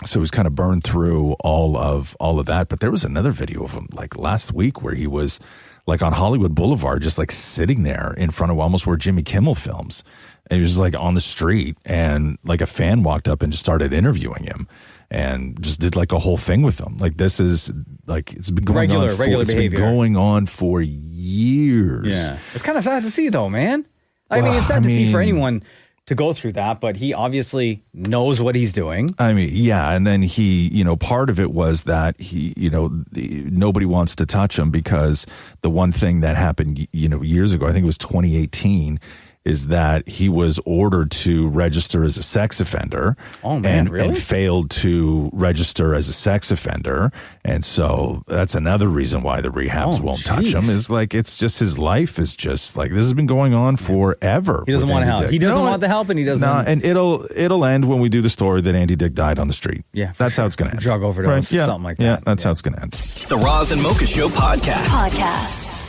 So he's kind of burned through all of that. But there was another video of him like last week where he was like on Hollywood Boulevard, just like sitting there in front of almost where Jimmy Kimmel films. And he was just like on the street, and like a fan walked up and just started interviewing him and just did like a whole thing with him. Like this is like, it's been going on regular behavior. Been going on for years. Yeah. It's kind of sad to see though, man. I mean, it's sad to see for anyone to go through that, but he obviously knows what he's doing. I mean, yeah, and then he, part of it was that he, nobody wants to touch him because the one thing that happened, years ago, I think it was 2018, is that he was ordered to register as a sex offender. Oh, man, really? And failed to register as a sex offender. And so that's another reason why the rehabs won't touch him, is like, it's just his life is just like, this has been going on forever. He doesn't want help. He doesn't want the help, and he doesn't. No, and it'll end when we do the story that Andy Dick died on the street. Yeah. That's how it's going to end. Drug overdose, Yeah. something like that. Yeah, that's how it's going to end. The Roz and Mocha Show podcast.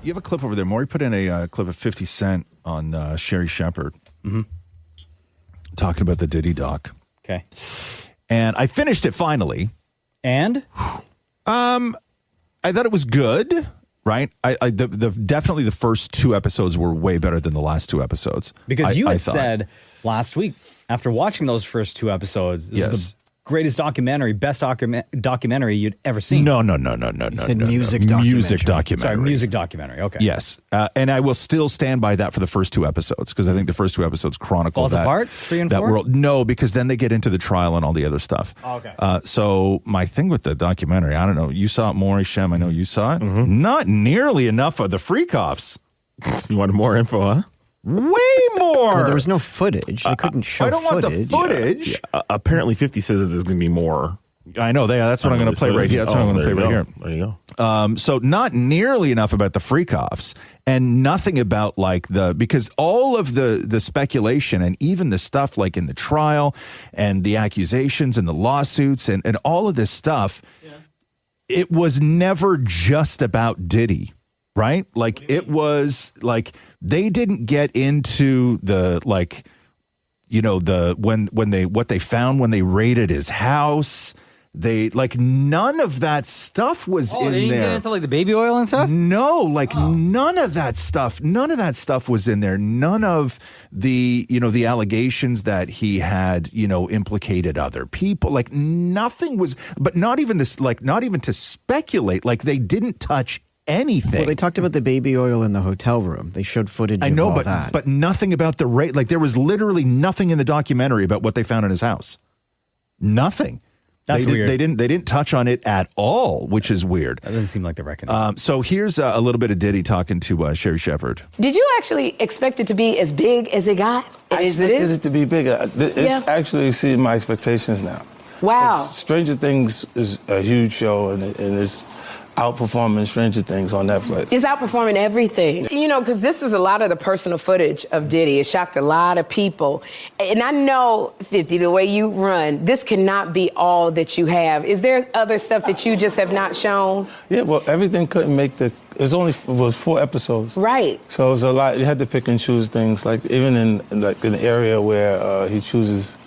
You have a clip over there. Maury put in a clip of 50 Cent on Sherry Shepherd talking about the Diddy doc. Okay. And I finished it finally. And? I thought it was good, right? Definitely the first two episodes were way better than the last two episodes. Because you had said last week, after watching those first two episodes, this is the greatest documentary, best documentary you'd ever seen. No. Music documentary. Sorry, music documentary. Okay. Yes. And I will still stand by that for the first two episodes, because I think the first two episodes chronicle Falls that. apart? 3 and 4? That world. No, because then they get into the trial and all the other stuff. Oh, okay. So my thing with the documentary, I don't know. You saw it more, Shem. I know you saw it. Not nearly enough of the freak-offs. You wanted more info, huh? Way more. Well, there was no footage. They couldn't show I don't footage. want the footage. Yeah. Apparently 50 says that there's going to be more. I know. That's what I'm going to play right here. That's what I'm going to play right here. There you go. So not nearly enough about the freak-offs, and nothing about like because all of the speculation and even the stuff like in the trial and the accusations and the lawsuits and all of this stuff, it was never just about Diddy, right? Like it was like they didn't get into the like, what they found when they raided his house. They like none of that stuff was in they didn't there. get into like the baby oil and stuff? No, like none of that stuff was in there. None of the, the allegations that he had, implicated other people. Like nothing was, but not even to speculate. Like they didn't touch anything. Well, they talked about the baby oil in the hotel room. They showed footage I know, of all that. but nothing about the raid. Like there was literally nothing in the documentary about what they found in his house. Nothing. That's weird. They didn't touch on it at all, which is weird. That doesn't seem like they reckon. So here's a little bit of Diddy talking to Sherry Shepherd. Did you actually expect it to be as big as it got? I expected it to be bigger. It's actually exceeded my expectations now. Wow. Stranger Things is a huge show, and it's. outperforming Stranger Things on Netflix. It's outperforming everything. You know, because this is a lot of the personal footage of Diddy. It shocked a lot of people. And I know, 50, the way you run, this cannot be all that you have. Is there other stuff that you just have not shown? Yeah, well, everything couldn't make the... It was 4 episodes. Right. So it was a lot. You had to pick and choose things. Like, even in an area where he chooses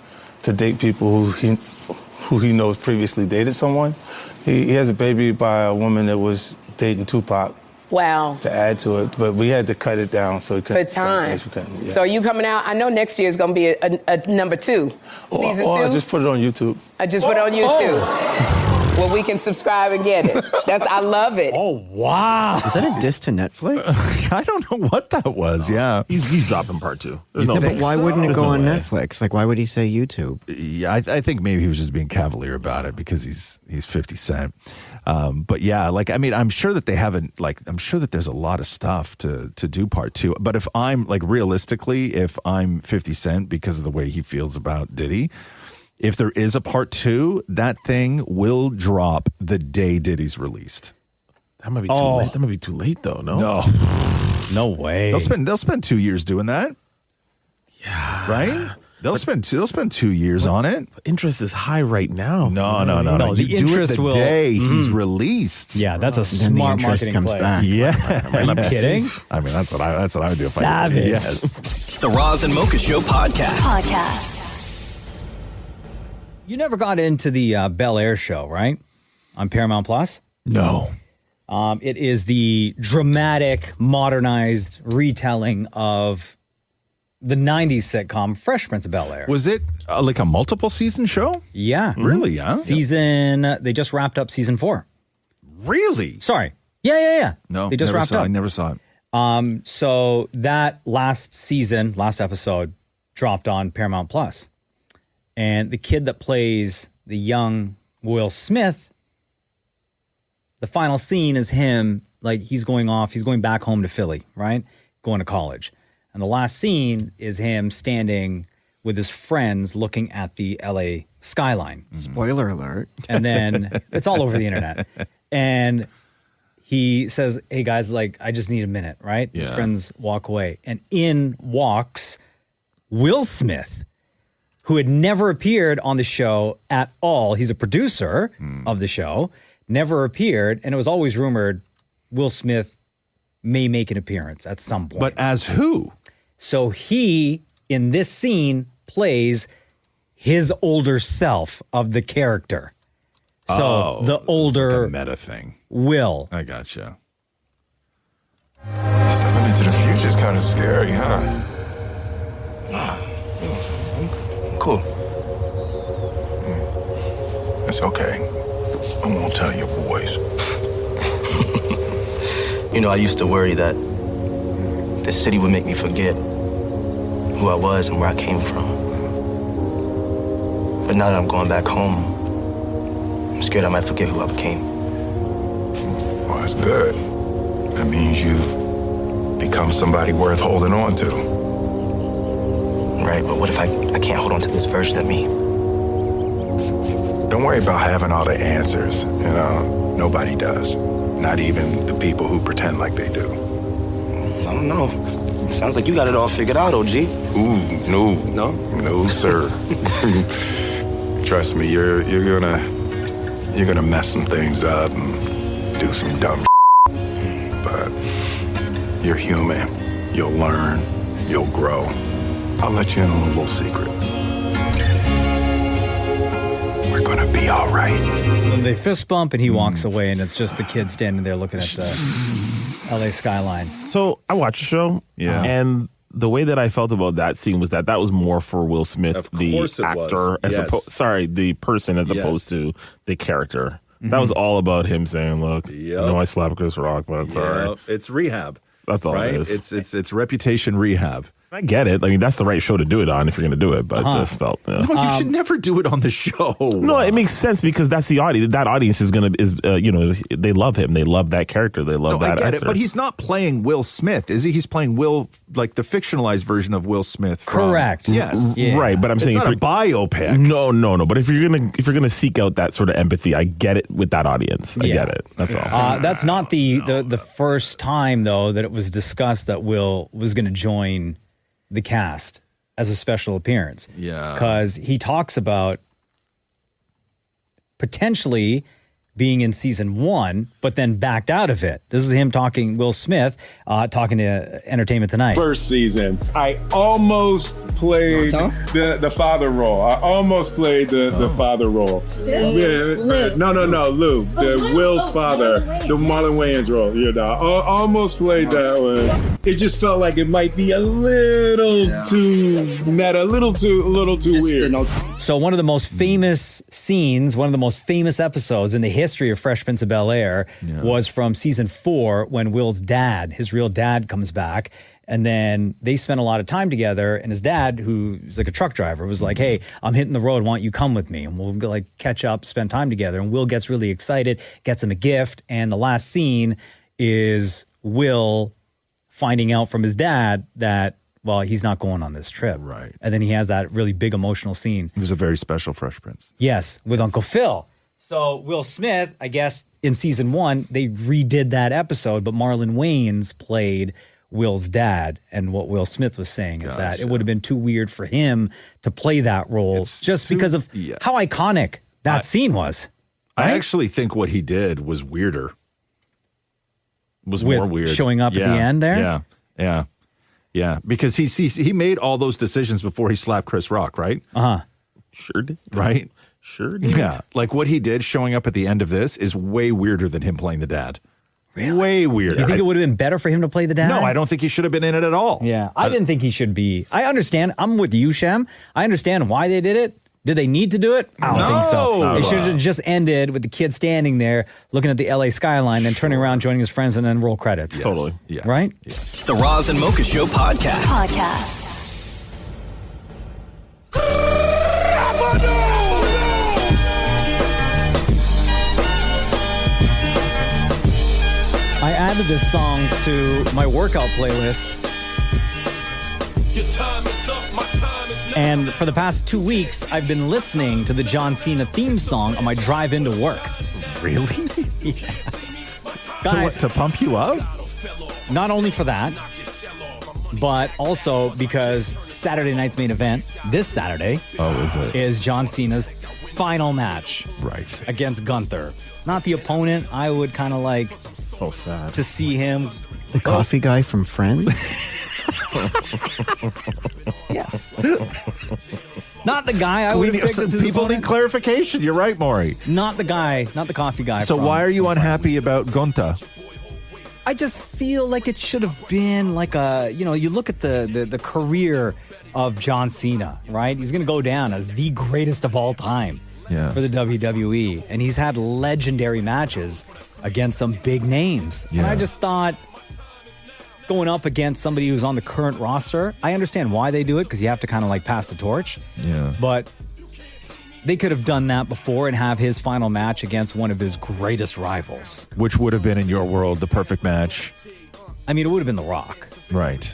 to date people who he knows previously dated someone. He has a baby by a woman that was dating Tupac. Wow. To add to it, but we had to cut it down so it couldn't. For time. Yeah. So are you coming out? I know next year is going to be a number 2. Season 2? I just put it on YouTube. I just put it on YouTube. Well, we can subscribe and get it. I love it. Oh, wow. Is that a diss to Netflix? I don't know what that was. Yeah. He's dropping part 2. But why wouldn't it go on Netflix? Like, why would he say YouTube? Yeah, I think maybe he was just being cavalier about it because he's 50 Cent. But yeah, like, I mean, I'm sure that they haven't, like, I'm sure that there's a lot of stuff to do part 2. But if I'm, like, realistically, if I'm 50 Cent because of the way he feels about Diddy, if there is a part 2, that thing will drop the day Diddy's released. That might be too late. That might be too late, though. No, no way. They'll spend 2 years doing that. Yeah, right. They'll spend 2 years on it. Interest is high right now. No. The You interest do it the day he's released. Yeah, that's a Then the smart interest marketing comes play. back. Yeah. Are you kidding? I mean, that's what I would do if Savage. I did. Yes. The Roz and Mocha Show Podcast. You never got into the Bel-Air show, right? On Paramount Plus? No. It is the dramatic, modernized retelling of the 90s sitcom Fresh Prince of Bel-Air. Was it like a multiple season show? Yeah. Really, huh? They just wrapped up season 4. Really? Sorry. Yeah. No, They just wrapped up. I never saw it. So that last episode dropped on Paramount Plus. And the kid that plays the young Will Smith, the final scene is him, like he's going back home to Philly, right? Going to college. And the last scene is him standing with his friends looking at the LA skyline. Spoiler alert. And then it's all over the internet. And he says, hey guys, like, I just need a minute, right? His friends walk away. And in walks Will Smith, who had never appeared on the show at all. He's a producer of the show, never appeared. And it was always rumored Will Smith may make an appearance at some point. But as who? So he, in this scene, plays his older self of the character. So the older like a meta thing. Will. I gotcha. Stepping into the future is kind of scary, huh? Cool. It's okay. I won't tell your boys. You know, I used to worry that this city would make me forget who I was and where I came from. But now that I'm going back home, I'm scared I might forget who I became. Well, that's good. That means you've become somebody worth holding on to. Right, but what if I can't hold on to this version of me? Don't worry about having all the answers. You know, nobody does. Not even the people who pretend like they do. I don't know. Sounds like you got it all figured out, OG. Ooh, no. No? No, sir. Trust me, you're gonna mess some things up and do some dumb but you're human. You'll learn. You'll grow. I'll let you in on a little secret. We're gonna be all right. And they fist bump and he walks away, and it's just the kid standing there looking at the LA skyline. So I watched the show, and the way that I felt about that scene was that was more for Will Smith, the actor, the person, as opposed to the character. That was all about him saying, "Look, I know I slapped Chris Rock, but it's all right." It's rehab. That's all right? it is. It's reputation rehab. I get it. I mean, that's the right show to do it on if you're going to do it, but it just felt. No, you should never do it on the show. No, it makes sense because that's the audience. That audience is going to, they love him. They love that character. They love that I get actor. it, but he's not playing Will Smith, is he? He's playing Will, like the fictionalized version of Will Smith. Correct. Yes. Yeah. Right, but I'm saying it's not a biopic. No. But if you're gonna seek out that sort of empathy, I get it with that audience. I get it. That's all. That's not the first time though that it was discussed that Will was going to join the cast as a special appearance. Yeah. Because he talks about potentially being in season 1, but then backed out of it. This is him talking, Will Smith, talking to Entertainment Tonight. First season, I almost played the father role. I almost played the father role. Lou. No, Lou. The Will's father, the Marlon Wayans role. I almost played that one. It just felt like it might be a little too meta, a little too weird. So one of the most famous scenes, one of the most famous episodes in the history of Fresh Prince of Bel-Air was from season 4 when Will's dad, his real dad, comes back. And then they spent a lot of time together. And his dad, who's like a truck driver, was like, hey, I'm hitting the road. Why don't you come with me? And we'll like catch up, spend time together. And Will gets really excited, gets him a gift. And the last scene is Will finding out from his dad that, well, he's not going on this trip. Right. And then he has that really big emotional scene. It was a very special Fresh Prince. Yes, with Uncle Phil. So Will Smith, I guess, in season 1, they redid that episode, but Marlon Wayans played Will's dad. And what Will Smith was saying is that it would have been too weird for him to play that role because of how iconic that scene was. I actually think what he did was weirder. Was With more weird. showing up at the end there? Yeah. Because he made all those decisions before he slapped Chris Rock, right? Sure did. Right? Sure did. Yeah. Like what he did showing up at the end of this is way weirder than him playing the dad. Really? Way weirder. You think it would have been better for him to play the dad? No, I don't think he should have been in it at all. Yeah, I didn't think he should be. I understand. I'm with you, Shem. I understand why they did it. Did they need to do it? I don't think so. It should have just ended with the kid standing there looking at the LA skyline, then turning around, joining his friends, and then roll credits. Yes. Totally. Yes. Right? Yes. The Roz and Mocha Show podcast. I added this song to my workout playlist. And for the past 2 weeks, I've been listening to the John Cena theme song on my drive into work. Really? Yeah. Guys, to pump you up? Not only for that, but also because Saturday night's main event, this Saturday, is John Cena's final match. Right. Against Gunther. Not the opponent. I would kind of like so sad to see him. The coffee guy from Friends? Yes. Not the guy I would have picked as his People opponent. need clarification. You're right, Maury. Not the guy, not the coffee guy. So why are you unhappy about Gunther? I just feel like it should have been like you look at the career of John Cena, right? He's going to go down as the greatest of all time for the WWE. And he's had legendary matches against some big names. Yeah. And I just thought going up against somebody who's on the current roster, I understand why they do it because you have to kind of like pass the torch. Yeah. But they could have done that before and have his final match against one of his greatest rivals. Which would have been, in your world, the perfect match? I mean, it would have been The Rock. Right.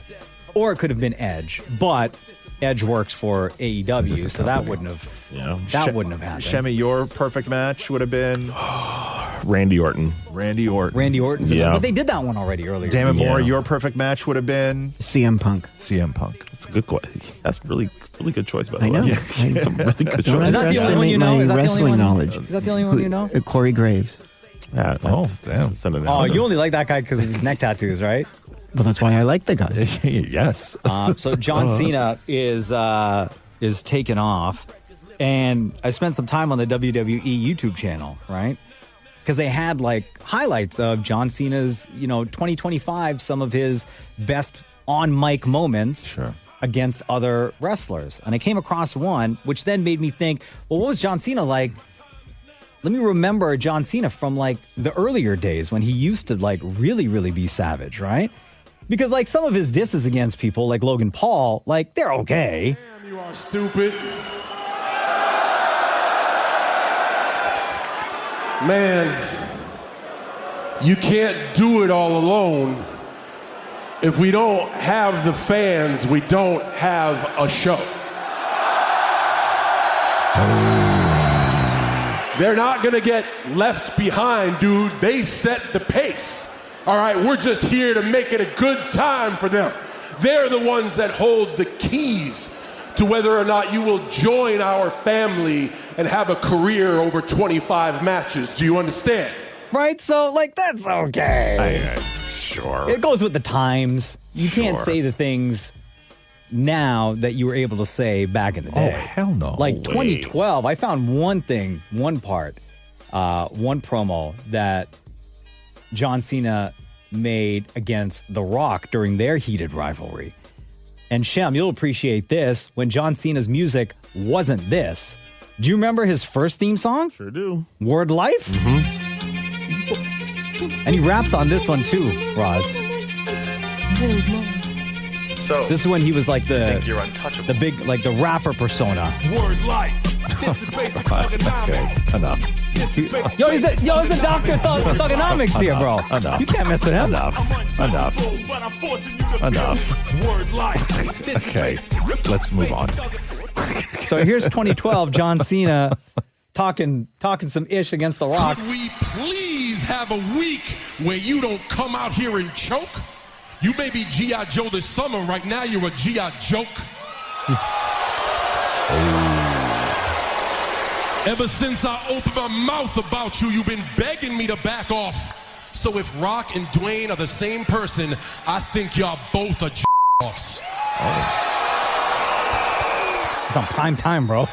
Or it could have been Edge. But Edge works for AEW, so that wouldn't have wouldn't have happened. Shemi, your perfect match would have been Randy Orton. Randy Orton's in it. But they did that one already earlier. Damon Moore, your perfect match would have been CM Punk. CM Punk. That's a good question. That's really good choice, by the I way. know. That's a really good Don't choice. Is that the only one you know? my Is that the only wrestling one? knowledge. Is that the only one you know? Corey Graves. Yeah, damn. Oh, you only like that guy because of his neck tattoos, right? Well, that's why I like the guy. Yes. So John Cena is taken off, and I spent some time on the WWE YouTube channel, right? Because they had like highlights of John Cena's, 2025, some of his best on mic moments against other wrestlers. And I came across one, which then made me think, well, what was John Cena like? Let me remember John Cena from like the earlier days when he used to like really, really be savage, right? Because like some of his disses against people like Logan Paul, like they're okay. Damn, you are stupid. Man, you can't do it all alone. If we don't have the fans, we don't have a show. They're not gonna get left behind, dude. They set the pace. All right, we're just here to make it a good time for them. They're the ones that hold the keys to whether or not you will join our family and have a career over 25 matches. Do you understand? Right? So, like, that's okay. Sure. It goes with the times. You can't say the things now that you were able to say back in the day. Oh, hell no. Like way. 2012, I found one thing, one part, one promo that John Cena made against The Rock during their heated rivalry. And Shem, you'll appreciate this. When John Cena's music wasn't this. Do you remember his first theme song? Sure do. Word Life? Mm-hmm. And he raps on this one too, Roz. So this is when he was like I think you're untouchable. the big, like the rapper persona. Word life. This is basic thugonomics. Enough. Yo, he's the Dr. Thugonomics here, bro. Enough. You can't mess with him. Enough. Word life. Okay, let's move on. So here's 2012, John Cena talking some ish against The Rock. Could we please have a week where you don't come out here and choke? You may be G.I. Joe this summer. Right now, you're a G.I. joke. Ever since I opened my mouth about you, you've been begging me to back off. So if Rock and Dwayne are the same person, I think y'all both are offs. It's on prime time, bro.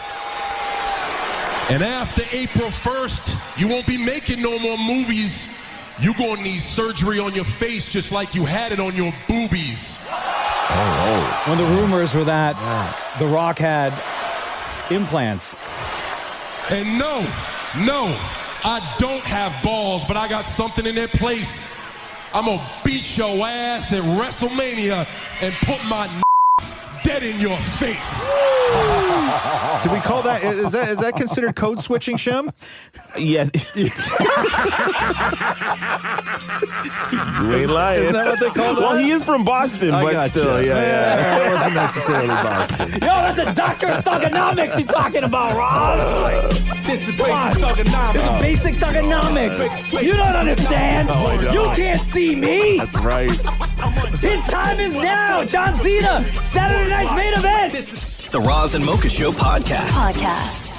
And after April 1st, you won't be making no more movies. You're gonna need surgery on your face just like you had it on your boobies. When the rumors were that The Rock had implants. And no, I don't have balls, but I got something in their place. I'm gonna beat your ass at WrestleMania and put my dead in your face. Do we call that? Is that considered code switching, Shem? Yes. You ain't lying. Isn't that what they call that? Well, he is from Boston, I but gotcha. still, yeah. It wasn't necessarily Boston. Yo, that's the Dr. Thugonomics you're talking about, Roz. This is basic thugonomics. This is basic thugonomics. You don't understand. I don't. You can't see me. That's right. His time is now. John Cena, Saturday night's main event. The Roz and Mocha Show podcast.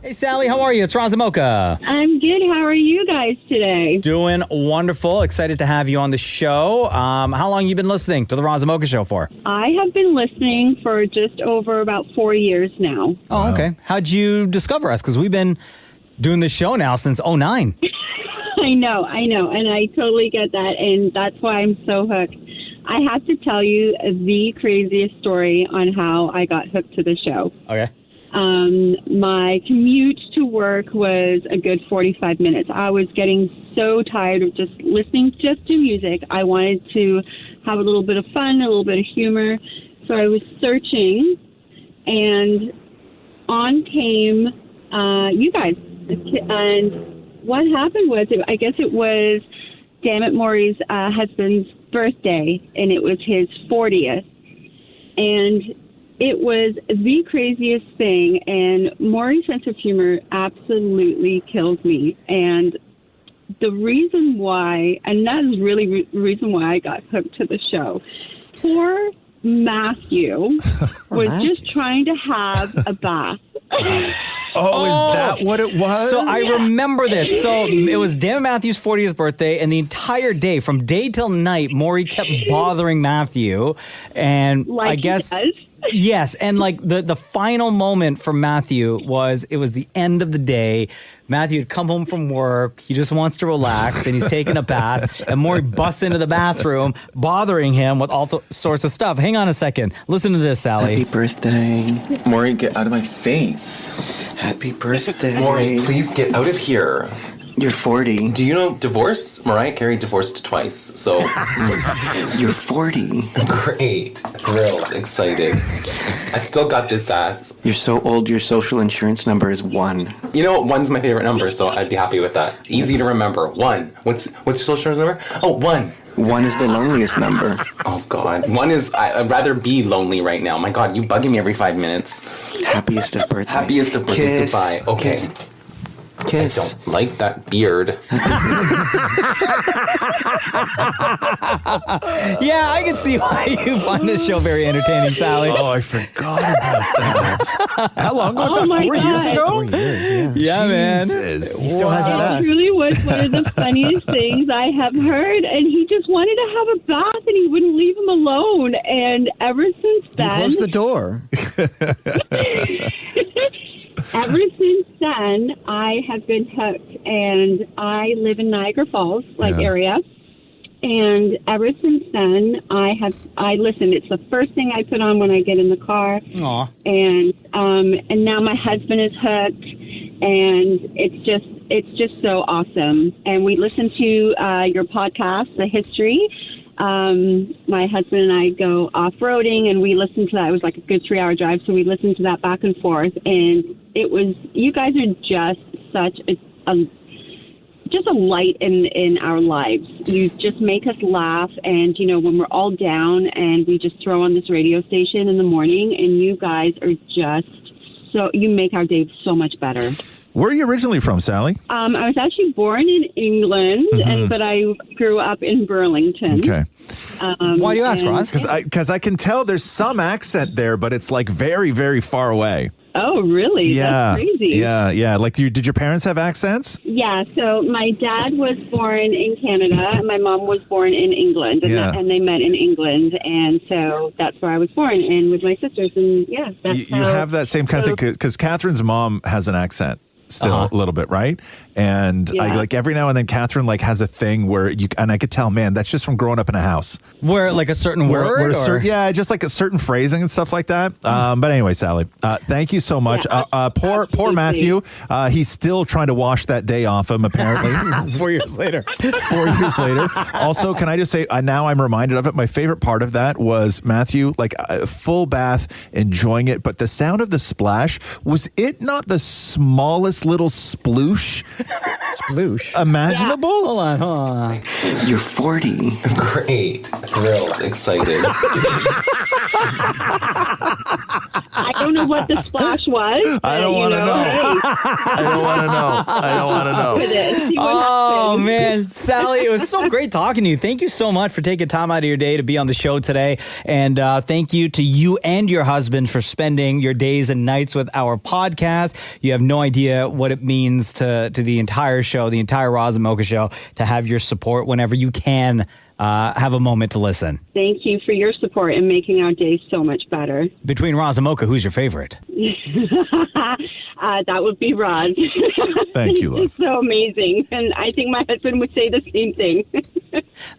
Hey, Sally, how are you? It's Roz and Mocha. I'm good. How are you guys today? Doing wonderful. Excited to have you on the show. How long you been listening to the Roz and Mocha Show for? I have been listening for just over about 4 years now. Oh, okay. How'd you discover us? Because we've been doing this show now since 2009. I know. And I totally get that. And that's why I'm so hooked. I have to tell you the craziest story on how I got hooked to the show. Okay. My commute to work was a good 45 minutes. I was getting so tired of just listening just to music. I wanted to have a little bit of fun, a little bit of humor. So I was searching, and on came you guys. And what happened was, I guess it was Dammit Maury's husband's birthday, and it was his 40th. And it was the craziest thing, and Maury's sense of humor absolutely kills me. And the reason why, and that is really the reason why I got hooked to the show, poor Matthew was just trying to have a bath. Oh, is that what it was? So I remember this. So it was Dan Matthew's 40th birthday, and the entire day, from day till night, Maury kept bothering Matthew. And Like I guess... he does. Yes, and like the final moment for Matthew was, it was the end of the day. Matthew had come home from work. He just wants to relax, and he's taking a bath. And Maury busts into the bathroom, bothering him with all sorts of stuff. Hang on a second. Listen to this, Sally. Happy birthday. Maury, get out of my face. Happy birthday. Maury, please get out of here. You're 40. Do you know divorce? Mariah Carey divorced twice, so... You're 40. Great. Thrilled. Excited. I still got this ass. You're so old, your social insurance number is 1. You know what? 1's my favorite number, so I'd be happy with that. Easy to remember. 1. What's your social insurance number? Oh, 1. 1 is the loneliest number. Oh, God. 1 is... I'd rather be lonely right now. My God, you bugging me every 5 minutes. Happiest of birthdays. Happiest of birthdays. Kiss. Goodbye. Okay. Kiss. I don't like that beard. Yeah, I can see why you find this show very entertaining, Sally. Oh, I forgot about that. How long was that? 4 years ago? 4 years, Yeah, man. Jesus. He still has that It ass. really was one of the funniest things I have heard, and he just wanted to have a bath, and he wouldn't leave him alone. And ever since then, Close the door. ever since then, I have been hooked, and I live in Niagara Falls, area. And ever since then, I listen. It's the first thing I put on when I get in the car. Aw. And now my husband is hooked, and it's just so awesome. And we listen to your podcast, The History. My husband and I go off-roading, and we listen to that. It was like a good 3-hour drive, so we listened to that back and forth. And you guys are just such just a light in our lives. You just make us laugh, and when we're all down, and we just throw on this radio station in the morning, and you guys are just you make our day so much better. Where are you originally from, Sally? I was actually born in England, but I grew up in Burlington. Okay. Why do you ask, Roz? Because I can tell there's some accent there, but it's like very, very far away. Oh, really? Yeah. That's crazy. Yeah. Like, did your parents have accents? Yeah. So my dad was born in Canada, and my mom was born in England, and they met in England, and so that's where I was born, and with my sisters, and that's You have that same kind of thing, because Catherine's mom has an accent. Still a little bit, right? And I like every now and then Catherine like has a thing where and I could tell, man, that's just from growing up in a house. Where like a certain word? Just like a certain phrasing and stuff like that. But anyway, Sally, thank you so much. Poor Matthew. He's still trying to wash that day off him, apparently. 4 years later. 4 years later. Also, can I just say, now I'm reminded of it. My favorite part of that was Matthew, like a full bath, enjoying it. But the sound of the splash, was it not the smallest little sploosh imaginable? Hold on. You're 40. Great. Thrilled. Excited. I don't know what the splash was. I don't want to know. I don't want to know. Oh, man. Sally, it was so great talking to you. Thank you so much for taking time out of your day to be on the show today. And thank you to you and your husband for spending your days and nights with our podcast. You have no idea what it means to the entire show, the entire Roz and Mocha show, to have your support whenever you can have a moment to listen. Thank you for your support and making our day so much better. Between Roz and Mocha, who's your favorite? That would be Roz. Thank you, love. He's so amazing. And I think my husband would say the same thing.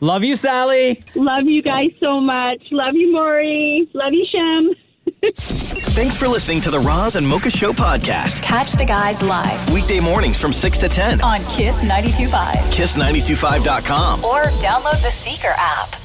Love you, Sally. Love you guys so much. Love you, Maury. Love you, Shem. Thanks for listening to the Roz and Mocha Show podcast. Catch the guys live Weekday mornings from 6 to 10 on Kiss 92.5. KISS925.com. Or download the Seeker app.